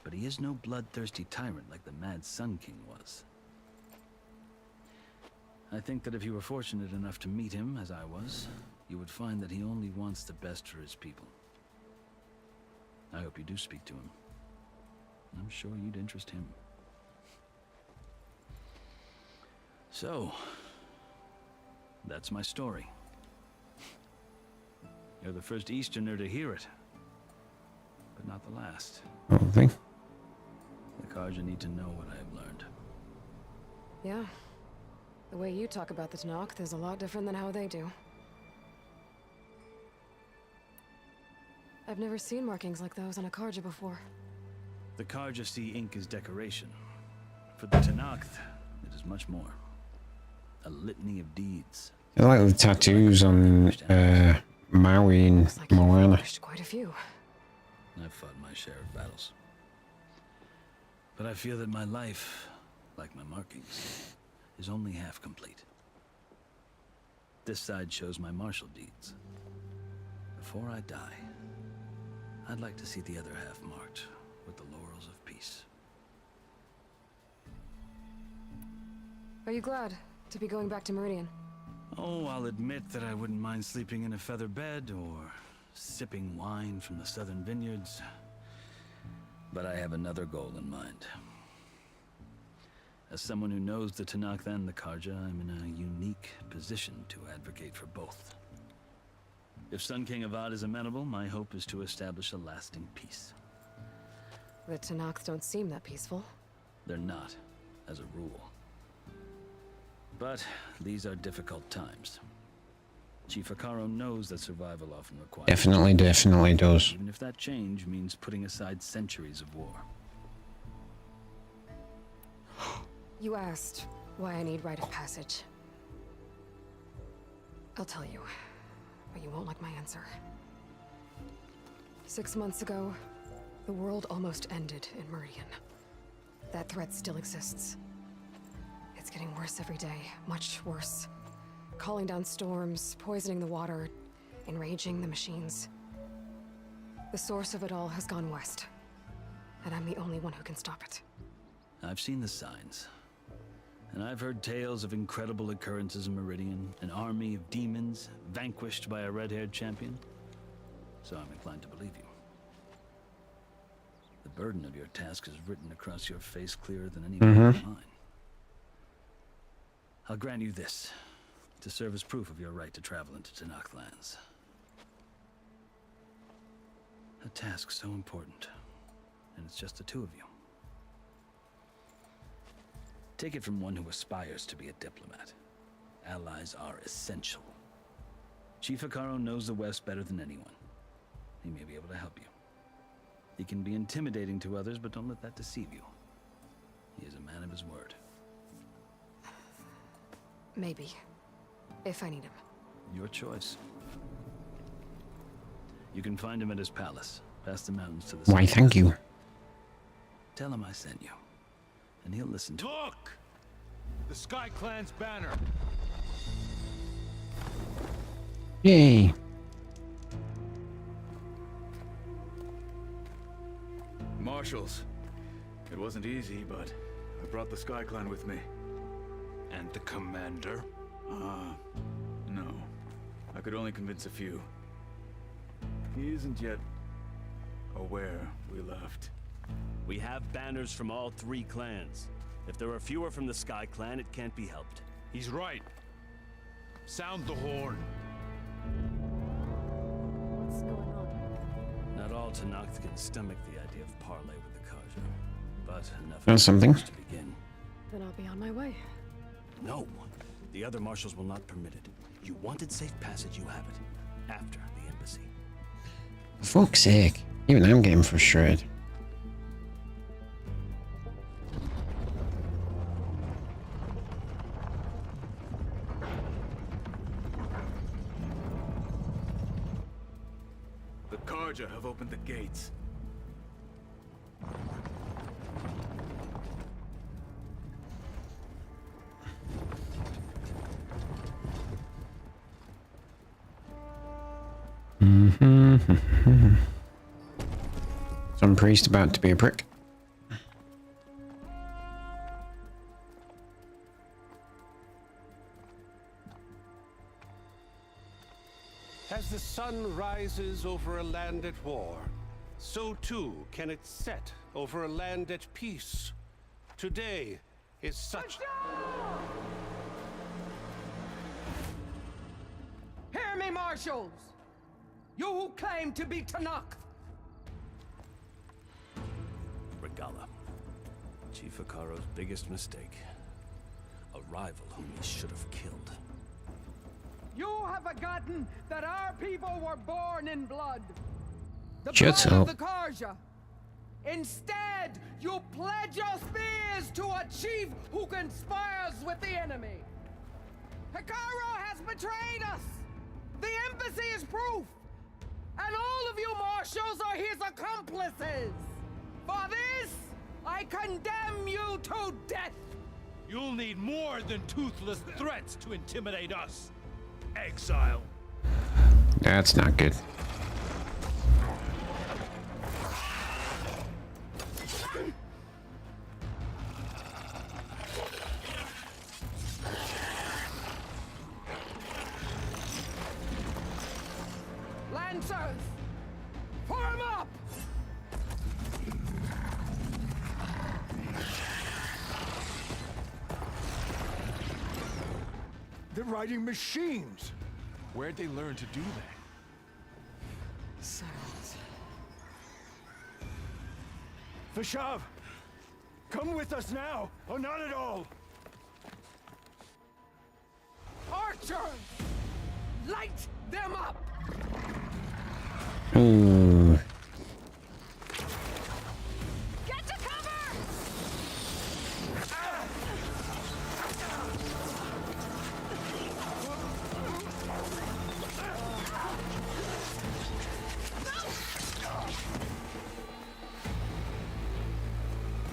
But he is no bloodthirsty tyrant like the Mad Sun King was. I think that if you were fortunate enough to meet him, as I was, you would find that he only wants the best for his people. I hope you do speak to him. I'm sure you'd interest him. So, that's my story. You're the first Easterner to hear it, but not the last. Probably. The Karja need to know what I have learned. Yeah. The way you talk about the Tanakh is a lot different than how they do. I've never seen markings like those on a Karja before. The Karja see ink as decoration. For the Tanakh, it is much more. A litany of deeds. I like the tattoos on Maui and Moana. Quite a few. I've fought my share of battles. But I feel that my life, like my markings, is only half complete. This side shows my martial deeds. Before I die, I'd like to see the other half marked with the laurels of peace. Are you glad to be going back to Meridian? Oh, I'll admit that I wouldn't mind sleeping in a feather bed or sipping wine from the southern vineyards. But I have another goal in mind. As someone who knows the Tanakh and the Karja, I'm in a unique position to advocate for both. If Sun King Avad is amenable, my hope is to establish a lasting peace. The Tanakh don't seem that peaceful. They're not, as a rule. But these are difficult times. Chief Akaro knows that survival often requires... Definitely does. Even if that change means putting aside centuries of war. You asked why I need rite of passage. I'll tell you, but you won't like my answer. 6 months ago, the world almost ended in Meridian. That threat still exists. It's getting worse every day, much worse. Calling down storms, poisoning the water, enraging the machines. The source of it all has gone west, and I'm the only one who can stop it. I've seen the signs. And I've heard tales of incredible occurrences in Meridian, an army of demons vanquished by a red-haired champion. So I'm inclined to believe you. The burden of your task is written across your face clearer than any of mine. I'll grant you this, to serve as proof of your right to travel into Tanakh lands. A task so important, and it's just the two of you. Take it from one who aspires to be a diplomat. Allies are essential. Chief Akaro knows the West better than anyone. He may be able to help you. He can be intimidating to others, but don't let that deceive you. He is a man of his word. Maybe. If I need him. Your choice. You can find him at his palace, past the mountains to the south. Why, thank you. Tell him I sent you, and he'll listen to Look! The Sky Clan's banner. Yay. Marshals. It wasn't easy, but I brought the Sky Clan with me. And the commander? No. I could only convince a few. He isn't yet aware we left. We have banners from all 3 clans. If there are fewer from the Sky Clan, it can't be helped. He's right. Sound the horn. What's going on? Not all Tanakh can stomach the idea of parley with the Karja, but enough That's something. to begin. Then I'll be on my way. No, the other marshals will not permit it. You wanted safe passage, you have it. After the embassy. For fuck's sake. Even I'm getting frustrated. The Karja have opened the gates. Some priest about to be a prick. As the sun rises over a land at war, so too can it set over a land at peace. Today is such... Hear me, marshals! You who claim to be Tanakh! Regala. Chief Hikaru's biggest mistake. A rival whom he should have killed. You have forgotten that our people were born in blood. The Shut blood up. of the Karja. Instead, you pledge your spears to a chief who conspires with the enemy. Hikaru has betrayed us. The embassy is proof. And all of you marshals are his accomplices. For this, I condemn you to death. You'll need more than toothless threats to intimidate us. Exile. That's not good. Lancers, form up! They're riding machines. Where'd they learn to do that? Silence. Vashav, come with us now, or not at all. Archers, light them up! Ooh. Get to cover!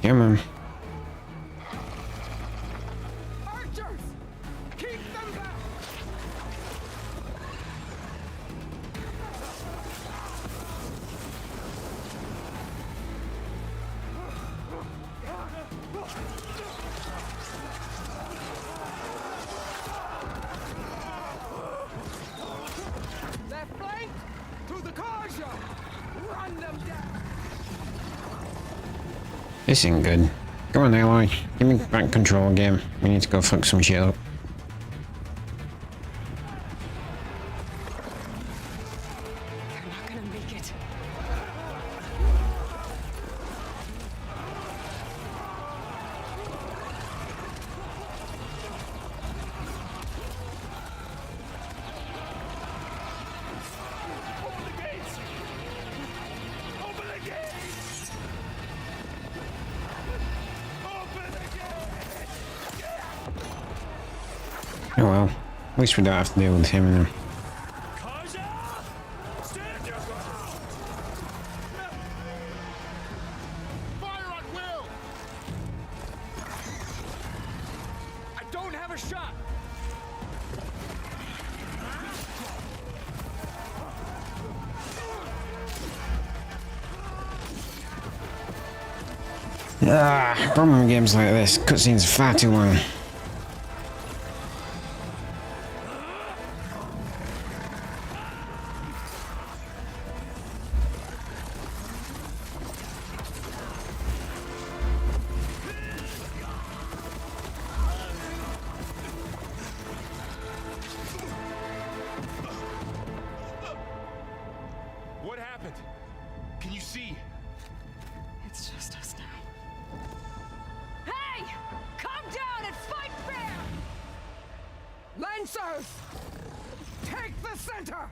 Come on. Archers, keep them back! Left flank to the Karja! Run them down! This ain't good. Come on, ally. Give me back control again. We need to go fuck some shit up. They're not gonna make it. Open the gates! Open the gates! Open the gates! Oh well. At least we don't have to deal with him now. Karja! Stand your ground! Fire at will! I don't have a shot! Ah, problem with games like this. Cutscenes are far too long. What happened? Can you see? It's just us now. Hey! Come down and fight fair! Lancers! Take the center!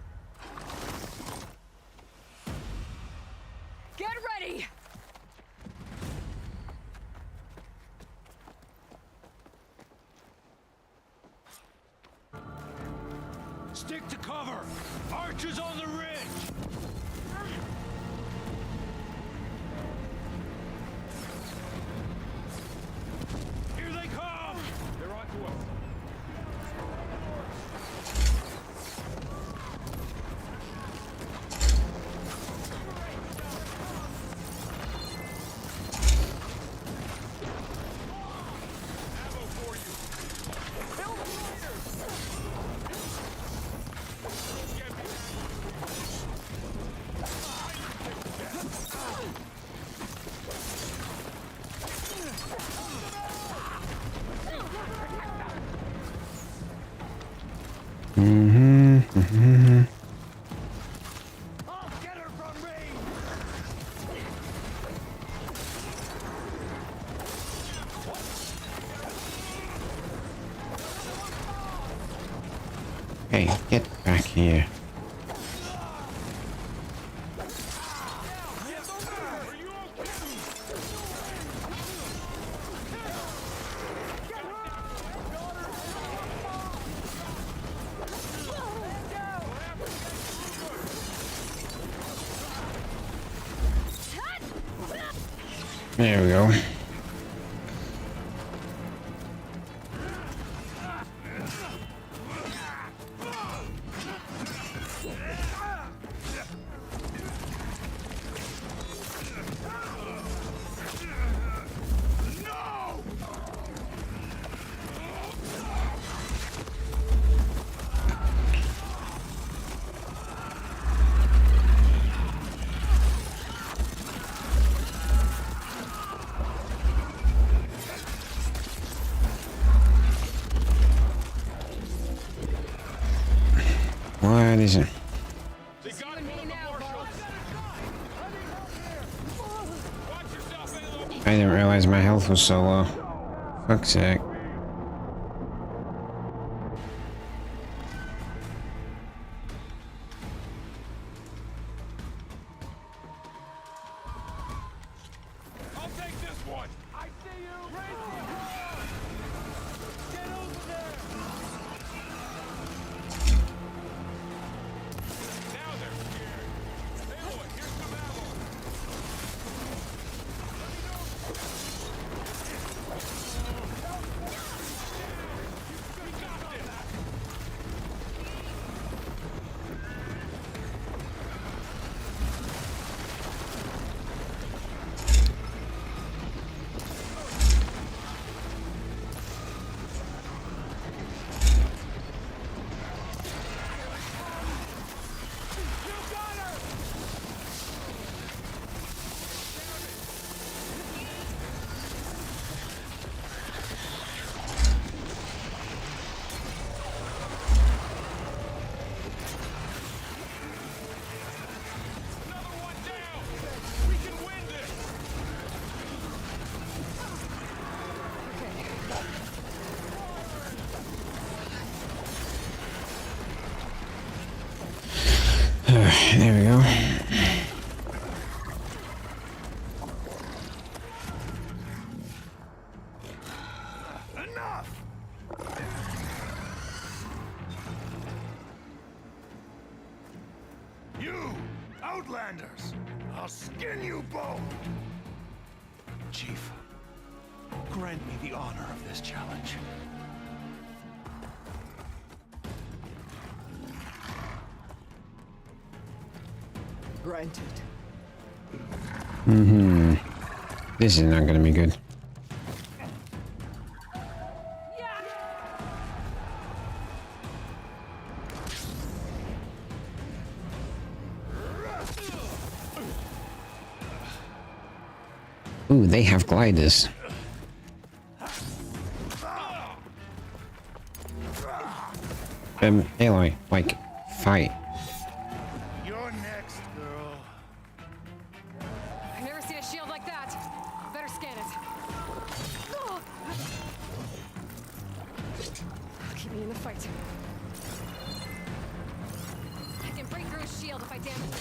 Get ready! Stick to cover! Archers on the ridge! Here they come! They're on to us. Hey, get back here. There we go. What is it? I didn't realize my health was so low. Fuck's sake. I'll take this one. I see you. Get over there. Now they're scared. Aloy, here's some ammo. We got this. There we go. Enough. You outlanders, I'll skin you both. Chief, grant me the honor of this challenge. Granted. This is not gonna be good. Ooh, they have gliders. Aloy, like, fight. You're next, girl. I've never seen a shield like that. Better scan it. Keep me in the fight. I can break through his shield if I damage it.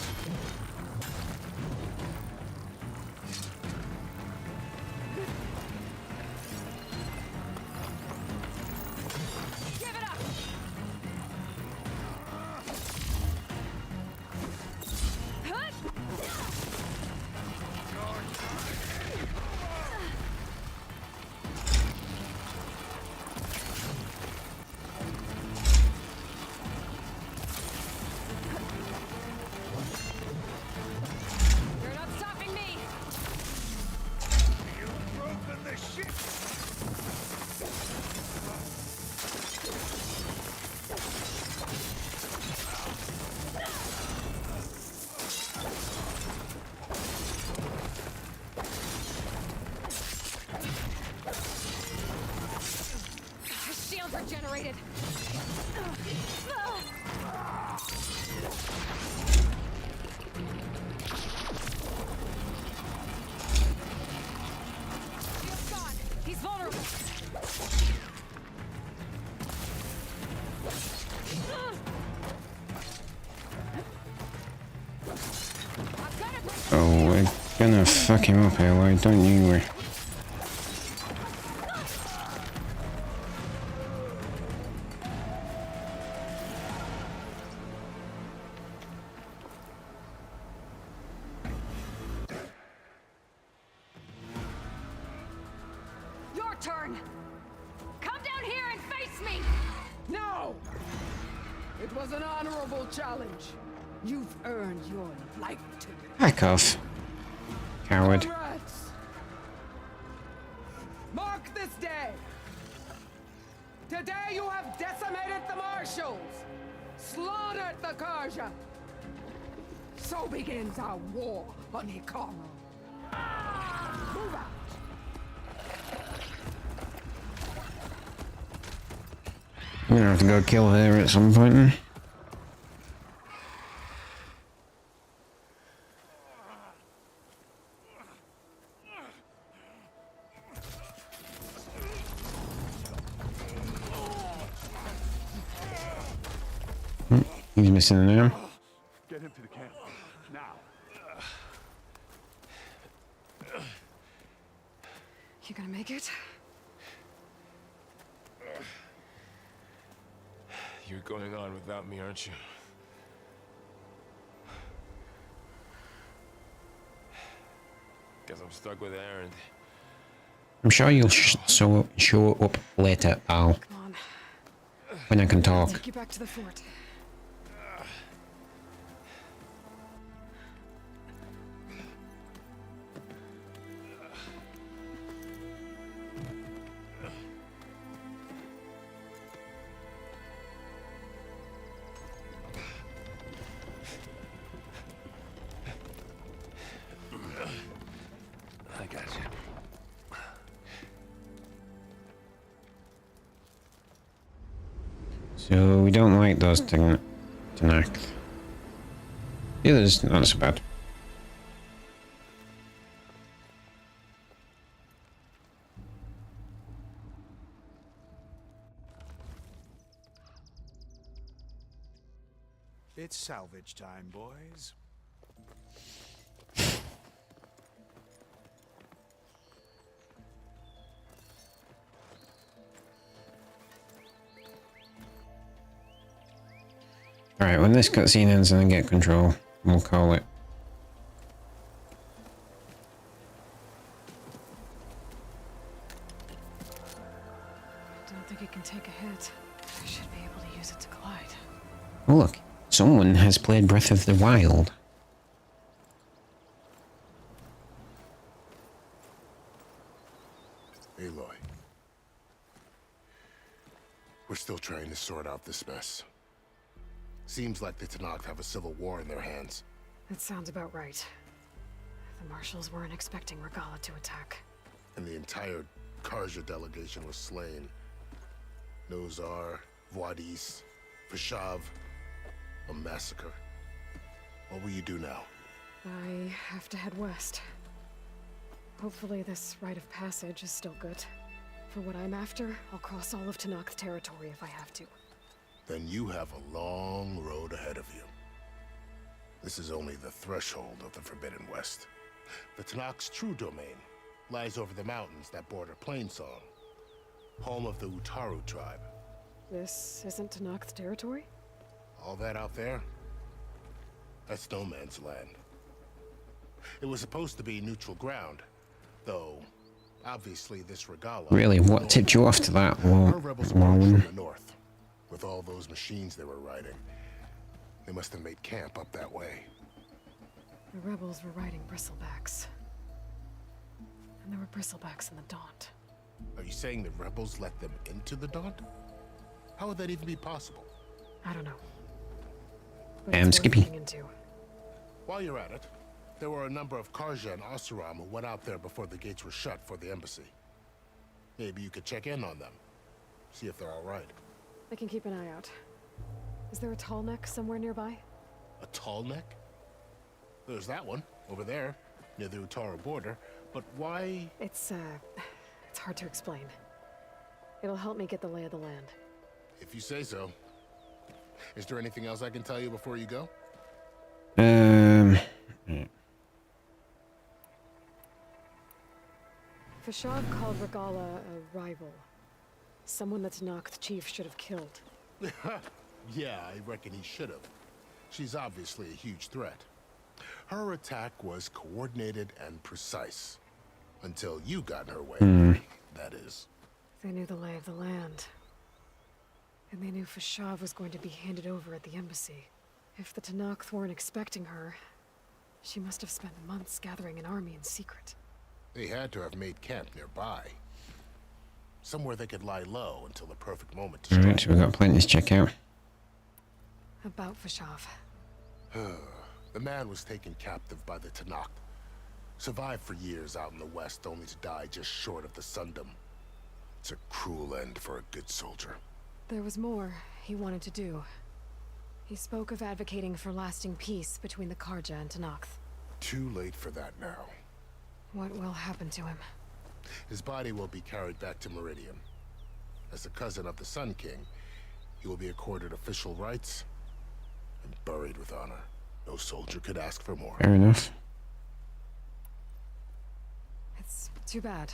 Give it up! shields regenerated. Shield's gone. He's vulnerable. Oh, we're gonna fuck him up here, why don't you worry? Your turn. Come down here and face me. No! It was an honorable challenge. You've earned your life today. Back off. Coward. Comrades, mark this day. Today you have decimated the marshals, slaughtered the Karja. So begins our war on Hikaru. Move out. I'm gonna have to go kill her at some point then. He's missing an arm. Get him to the camp. Now. You gonna make it? You're going on without me, aren't you? Guess I'm stuck with Aaron. I'm sure you'll show up later, Al. Come on. When I can talk. Take you back to the fort. I got you. So we don't like those Danarkage. The others, not so bad. It's salvage time, boys. Alright, when this cutscene ends and I get control, we'll call it. Don't think it can take a hit. I should be able to use it to glide. Oh look, someone has played Breath of the Wild. Aloy. We're still trying to sort out this mess. Seems like the Tenakth have a civil war in their hands. That sounds about right. The marshals weren't expecting Regala to attack. And the entire Karja delegation was slain. Nozar, Voidis, Fashav. A massacre. What will you do now? I have to head west. Hopefully this rite of passage is still good. For what I'm after, I'll cross all of Tenakth territory if I have to. Then you have a long road ahead of you. This is only the threshold of the Forbidden West. The Tenakth's true domain lies over the mountains that border Plainsong, home of the Utaru tribe. This isn't Tenakth territory? All that out there? That's no man's land. It was supposed to be neutral ground, though obviously this Regala... Really, what tipped you off to that? Our rebels marched from the north. With all those machines they were riding, they must have made camp up that way. The rebels were riding bristlebacks. And there were bristlebacks in the Daunt. Are you saying the rebels let them into the Daunt? How would that even be possible? I don't know. Damn, Skippy. While you're at it, there were a number of Karja and Oseram who went out there before the gates were shut for the embassy. Maybe you could check in on them. see if they're all right. I can keep an eye out. Is there a tall neck somewhere nearby? A tall neck? There's that one, over there, near the Utaru border. But why? It's hard to explain. It'll help me get the lay of the land. If you say so. Is there anything else I can tell you before you go? Fashav called Regala a rival. Someone that Tanakh chief should have killed. Yeah, I reckon he should have. She's obviously a huge threat. Her attack was coordinated and precise. Until you got in her way, that is. They knew the lay of the land. And they knew Fashav was going to be handed over at the embassy. If the Tanakh weren't expecting her, she must have spent months gathering an army in secret. They had to have made camp nearby. Somewhere they could lie low until the perfect moment to strike. Alright, so we've got plenty to check out. About Fashav. The man was taken captive by the Tanakh. Survived for years out in the west, only to die just short of the Sundom. It's a cruel end for a good soldier. There was more he wanted to do. He spoke of advocating for lasting peace between the Karja and Tanakh. Too late for that now. What will happen to him? His body will be carried back to Meridian. As a cousin of the Sun King, he will be accorded official rights and buried with honor. No soldier could ask for more. Fair enough. It's too bad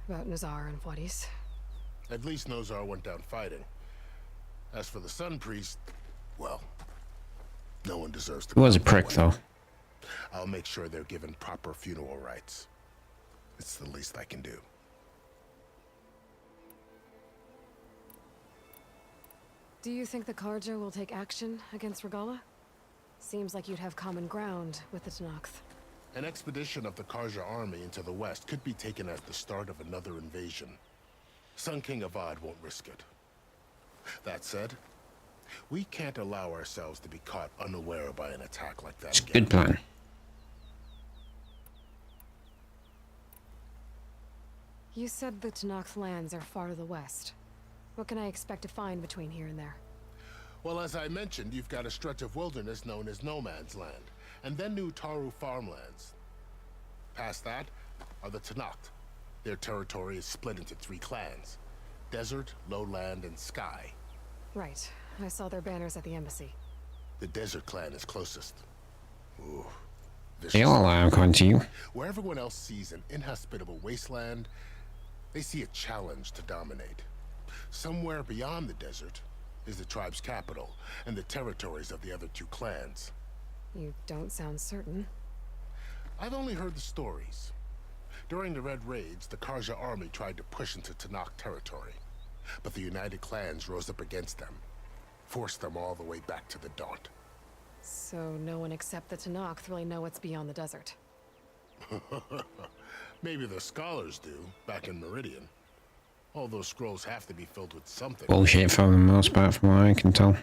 about Nazar and Wadis. At least Nozar went down fighting. As for the Sun Priest, well, no one deserves to. He was a prick, though. I'll make sure they're given proper funeral rites. It's the least I can do. Do you think the Karja will take action against Regala? Seems like you'd have common ground with the Tanakh. An expedition of the Karja army into the west could be taken as the start of another invasion. Sun King Avad won't risk it. That said, we can't allow ourselves to be caught unaware by an attack like that again. Good plan. You said the Tanakh lands are far to the west. What can I expect to find between here and there? Well, as I mentioned, you've got a stretch of wilderness known as No Man's Land, and then New Taru farmlands. Past that are the Tanakh. Their territory is split into 3 clans: Desert, Lowland, and Sky. Right. I saw their banners at the embassy. The Desert clan is closest. Ooh, They all are, according to you. where everyone else sees an inhospitable wasteland, they see a challenge to dominate. Somewhere beyond the desert is the tribe's capital and the territories of the other 2 clans. You don't sound certain. I've only heard the stories. During the Red Raids, the Karja army tried to push into Tanakh territory, but the United Clans rose up against them, forced them all the way back to the Daunt. So no one except the Tanakh really know what's beyond the desert. Maybe the scholars do, back in Meridian. All those scrolls have to be filled with something. Bullshit for the most part, from what I can tell.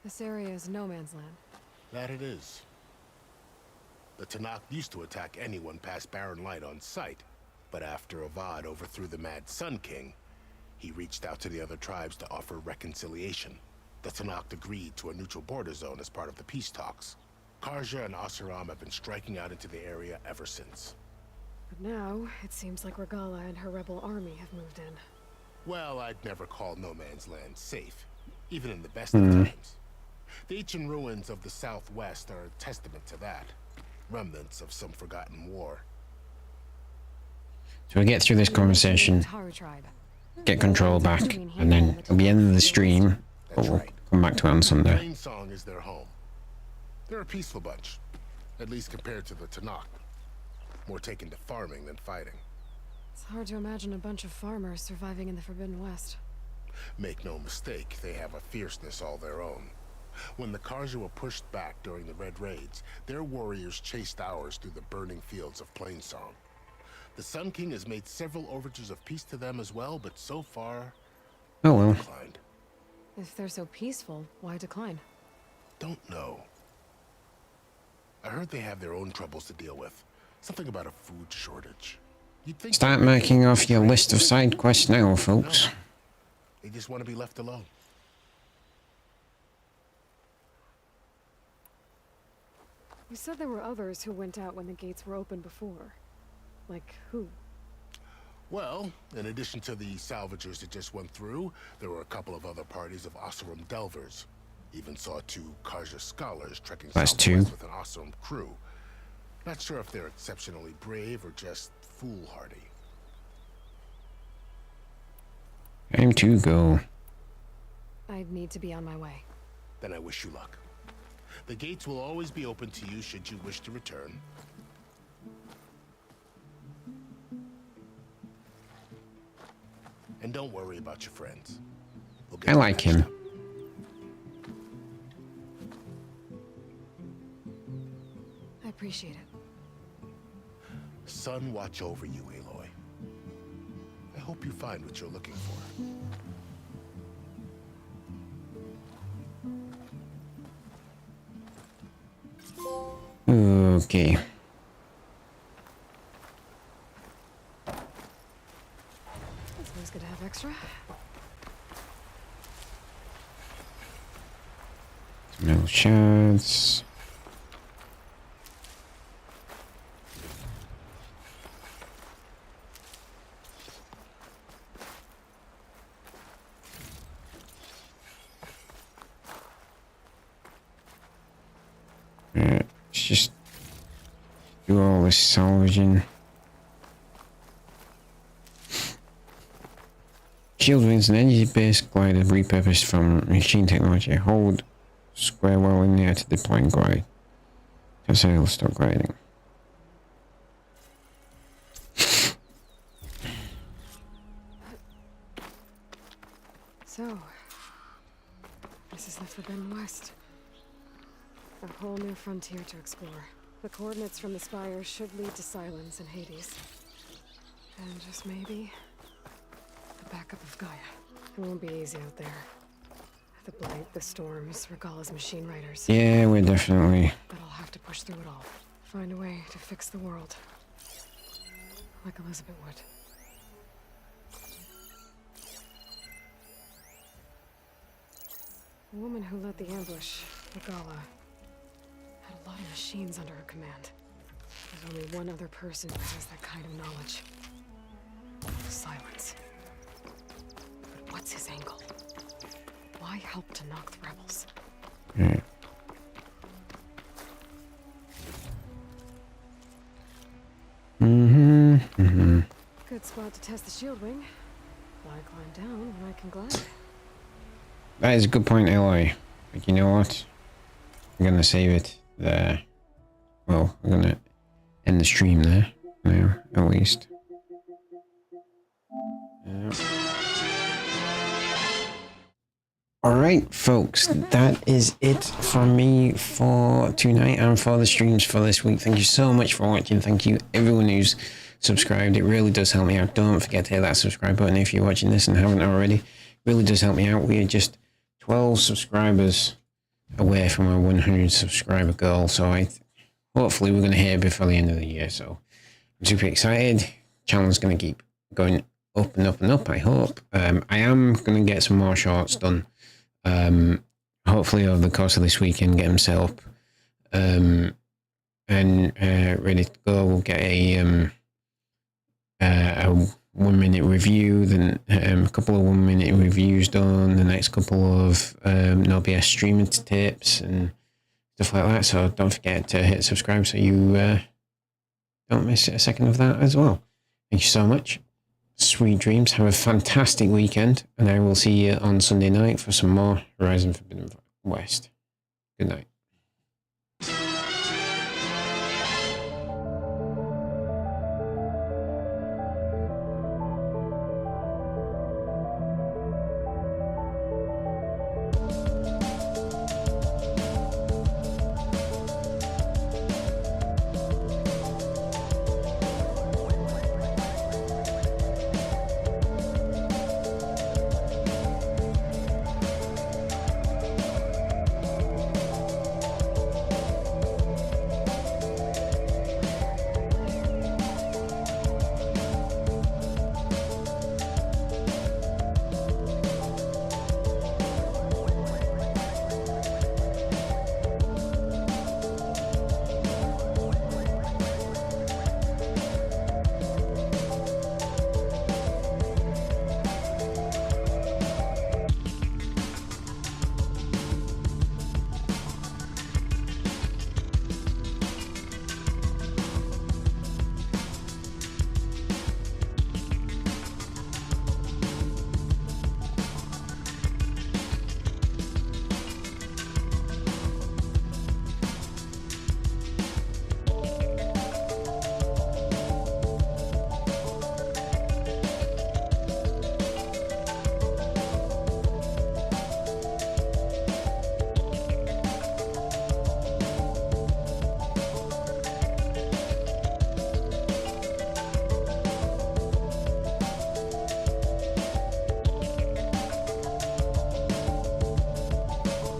This area is no man's land. That it is. The Tanakh used to attack anyone past Barren Light on sight, but after Avad overthrew the Mad Sun King, he reached out to the other tribes to offer reconciliation. The Tanakh agreed to a neutral border zone as part of the peace talks. Karja and Asuram have been striking out into the area ever since. But now, it seems like Regala and her rebel army have moved in. Well, I'd never call No Man's Land safe, even in the best of times. The ancient ruins of the Southwest are a testament to that. Remnants of some forgotten war. So we get through this conversation, Taru tribe. get control back, and then at the end of the stream, we'll come back to it on Sunday. Plain Song is their home. They're a peaceful bunch, at least compared to the Tanakh. More taken to farming than fighting. It's hard to imagine a bunch of farmers surviving in the Forbidden West. Make no mistake, they have a fierceness all their own. When the Karja were pushed back during the Red Raids, their warriors chased ours through the burning fields of Plainsong. The Sun King has made several overtures of peace to them as well, but so far, oh well. Declined. If they're so peaceful, why decline? Don't know. I heard they have their own troubles to deal with. Something about a food shortage. Start marking off your list of side quests now, folks. They just want to be left alone. You said there were others who went out when the gates were open before. Like who? Well, in addition to the salvagers that just went through, there were a couple of other parties of Oseram delvers. Even saw 2 Karja scholars trekking southwest with an Oseram crew. Not sure if they're exceptionally brave or just foolhardy. Time to go. I'd need to be on my way. Then I wish you luck. The gates will always be open to you should you wish to return. And don't worry about your friends. We'll I like him. I appreciate it. Sun watch over you, Aloy. I hope you find what you're looking for. Okay. It's always good to have extra. No chance. Let's just do all this salvaging. Shield wins an energy-based glider repurposed from machine technology. Hold square while in the air to deploy and glide. That's how it'll stop gliding. So, this is the Forbidden West. A whole new frontier to explore. The coordinates from the spires should lead to Silence and Hades. And just maybe, the backup of Gaia. It won't be easy out there. The Blight, the Storms, Regalla's machine riders. Yeah, we're definitely... But I'll have to push through it all. Find a way to fix the world. Like Elizabeth would. The woman who led the ambush, Regalla, had a lot of machines under her command. There's only one other person who has that kind of knowledge. Silence. But what's his angle? Why help to knock the rebels? Yeah. Good spot to test the shield wing. Why climb down when I can glide? That is a good point, Aloy. But you know what? I'm gonna save it there. Well, I'm gonna end the stream there now, at least. Alright, folks, that is it from me for tonight and for the streams for this week. Thank you so much for watching. Thank you everyone who's subscribed. It really does help me out. Don't forget to hit that subscribe button if you're watching this and haven't already. It really does help me out. We are just 12 subscribers away from our 100 subscriber goal. So hopefully we're going to hit it before the end of the year. So I'm super excited. Channel's going to keep going up and up and up, I hope. I am going to get some more shorts done. Hopefully over the course of this weekend, get them set up and ready to go. We'll get a 1 minute review, then a couple of 1 minute reviews done, the next couple of no BS streaming tips and stuff like that. So don't forget to hit subscribe so you don't miss a second of that as well. Thank you so much. Sweet dreams. Have a fantastic weekend, and I will see you on Sunday night for some more Horizon Forbidden West. Good night.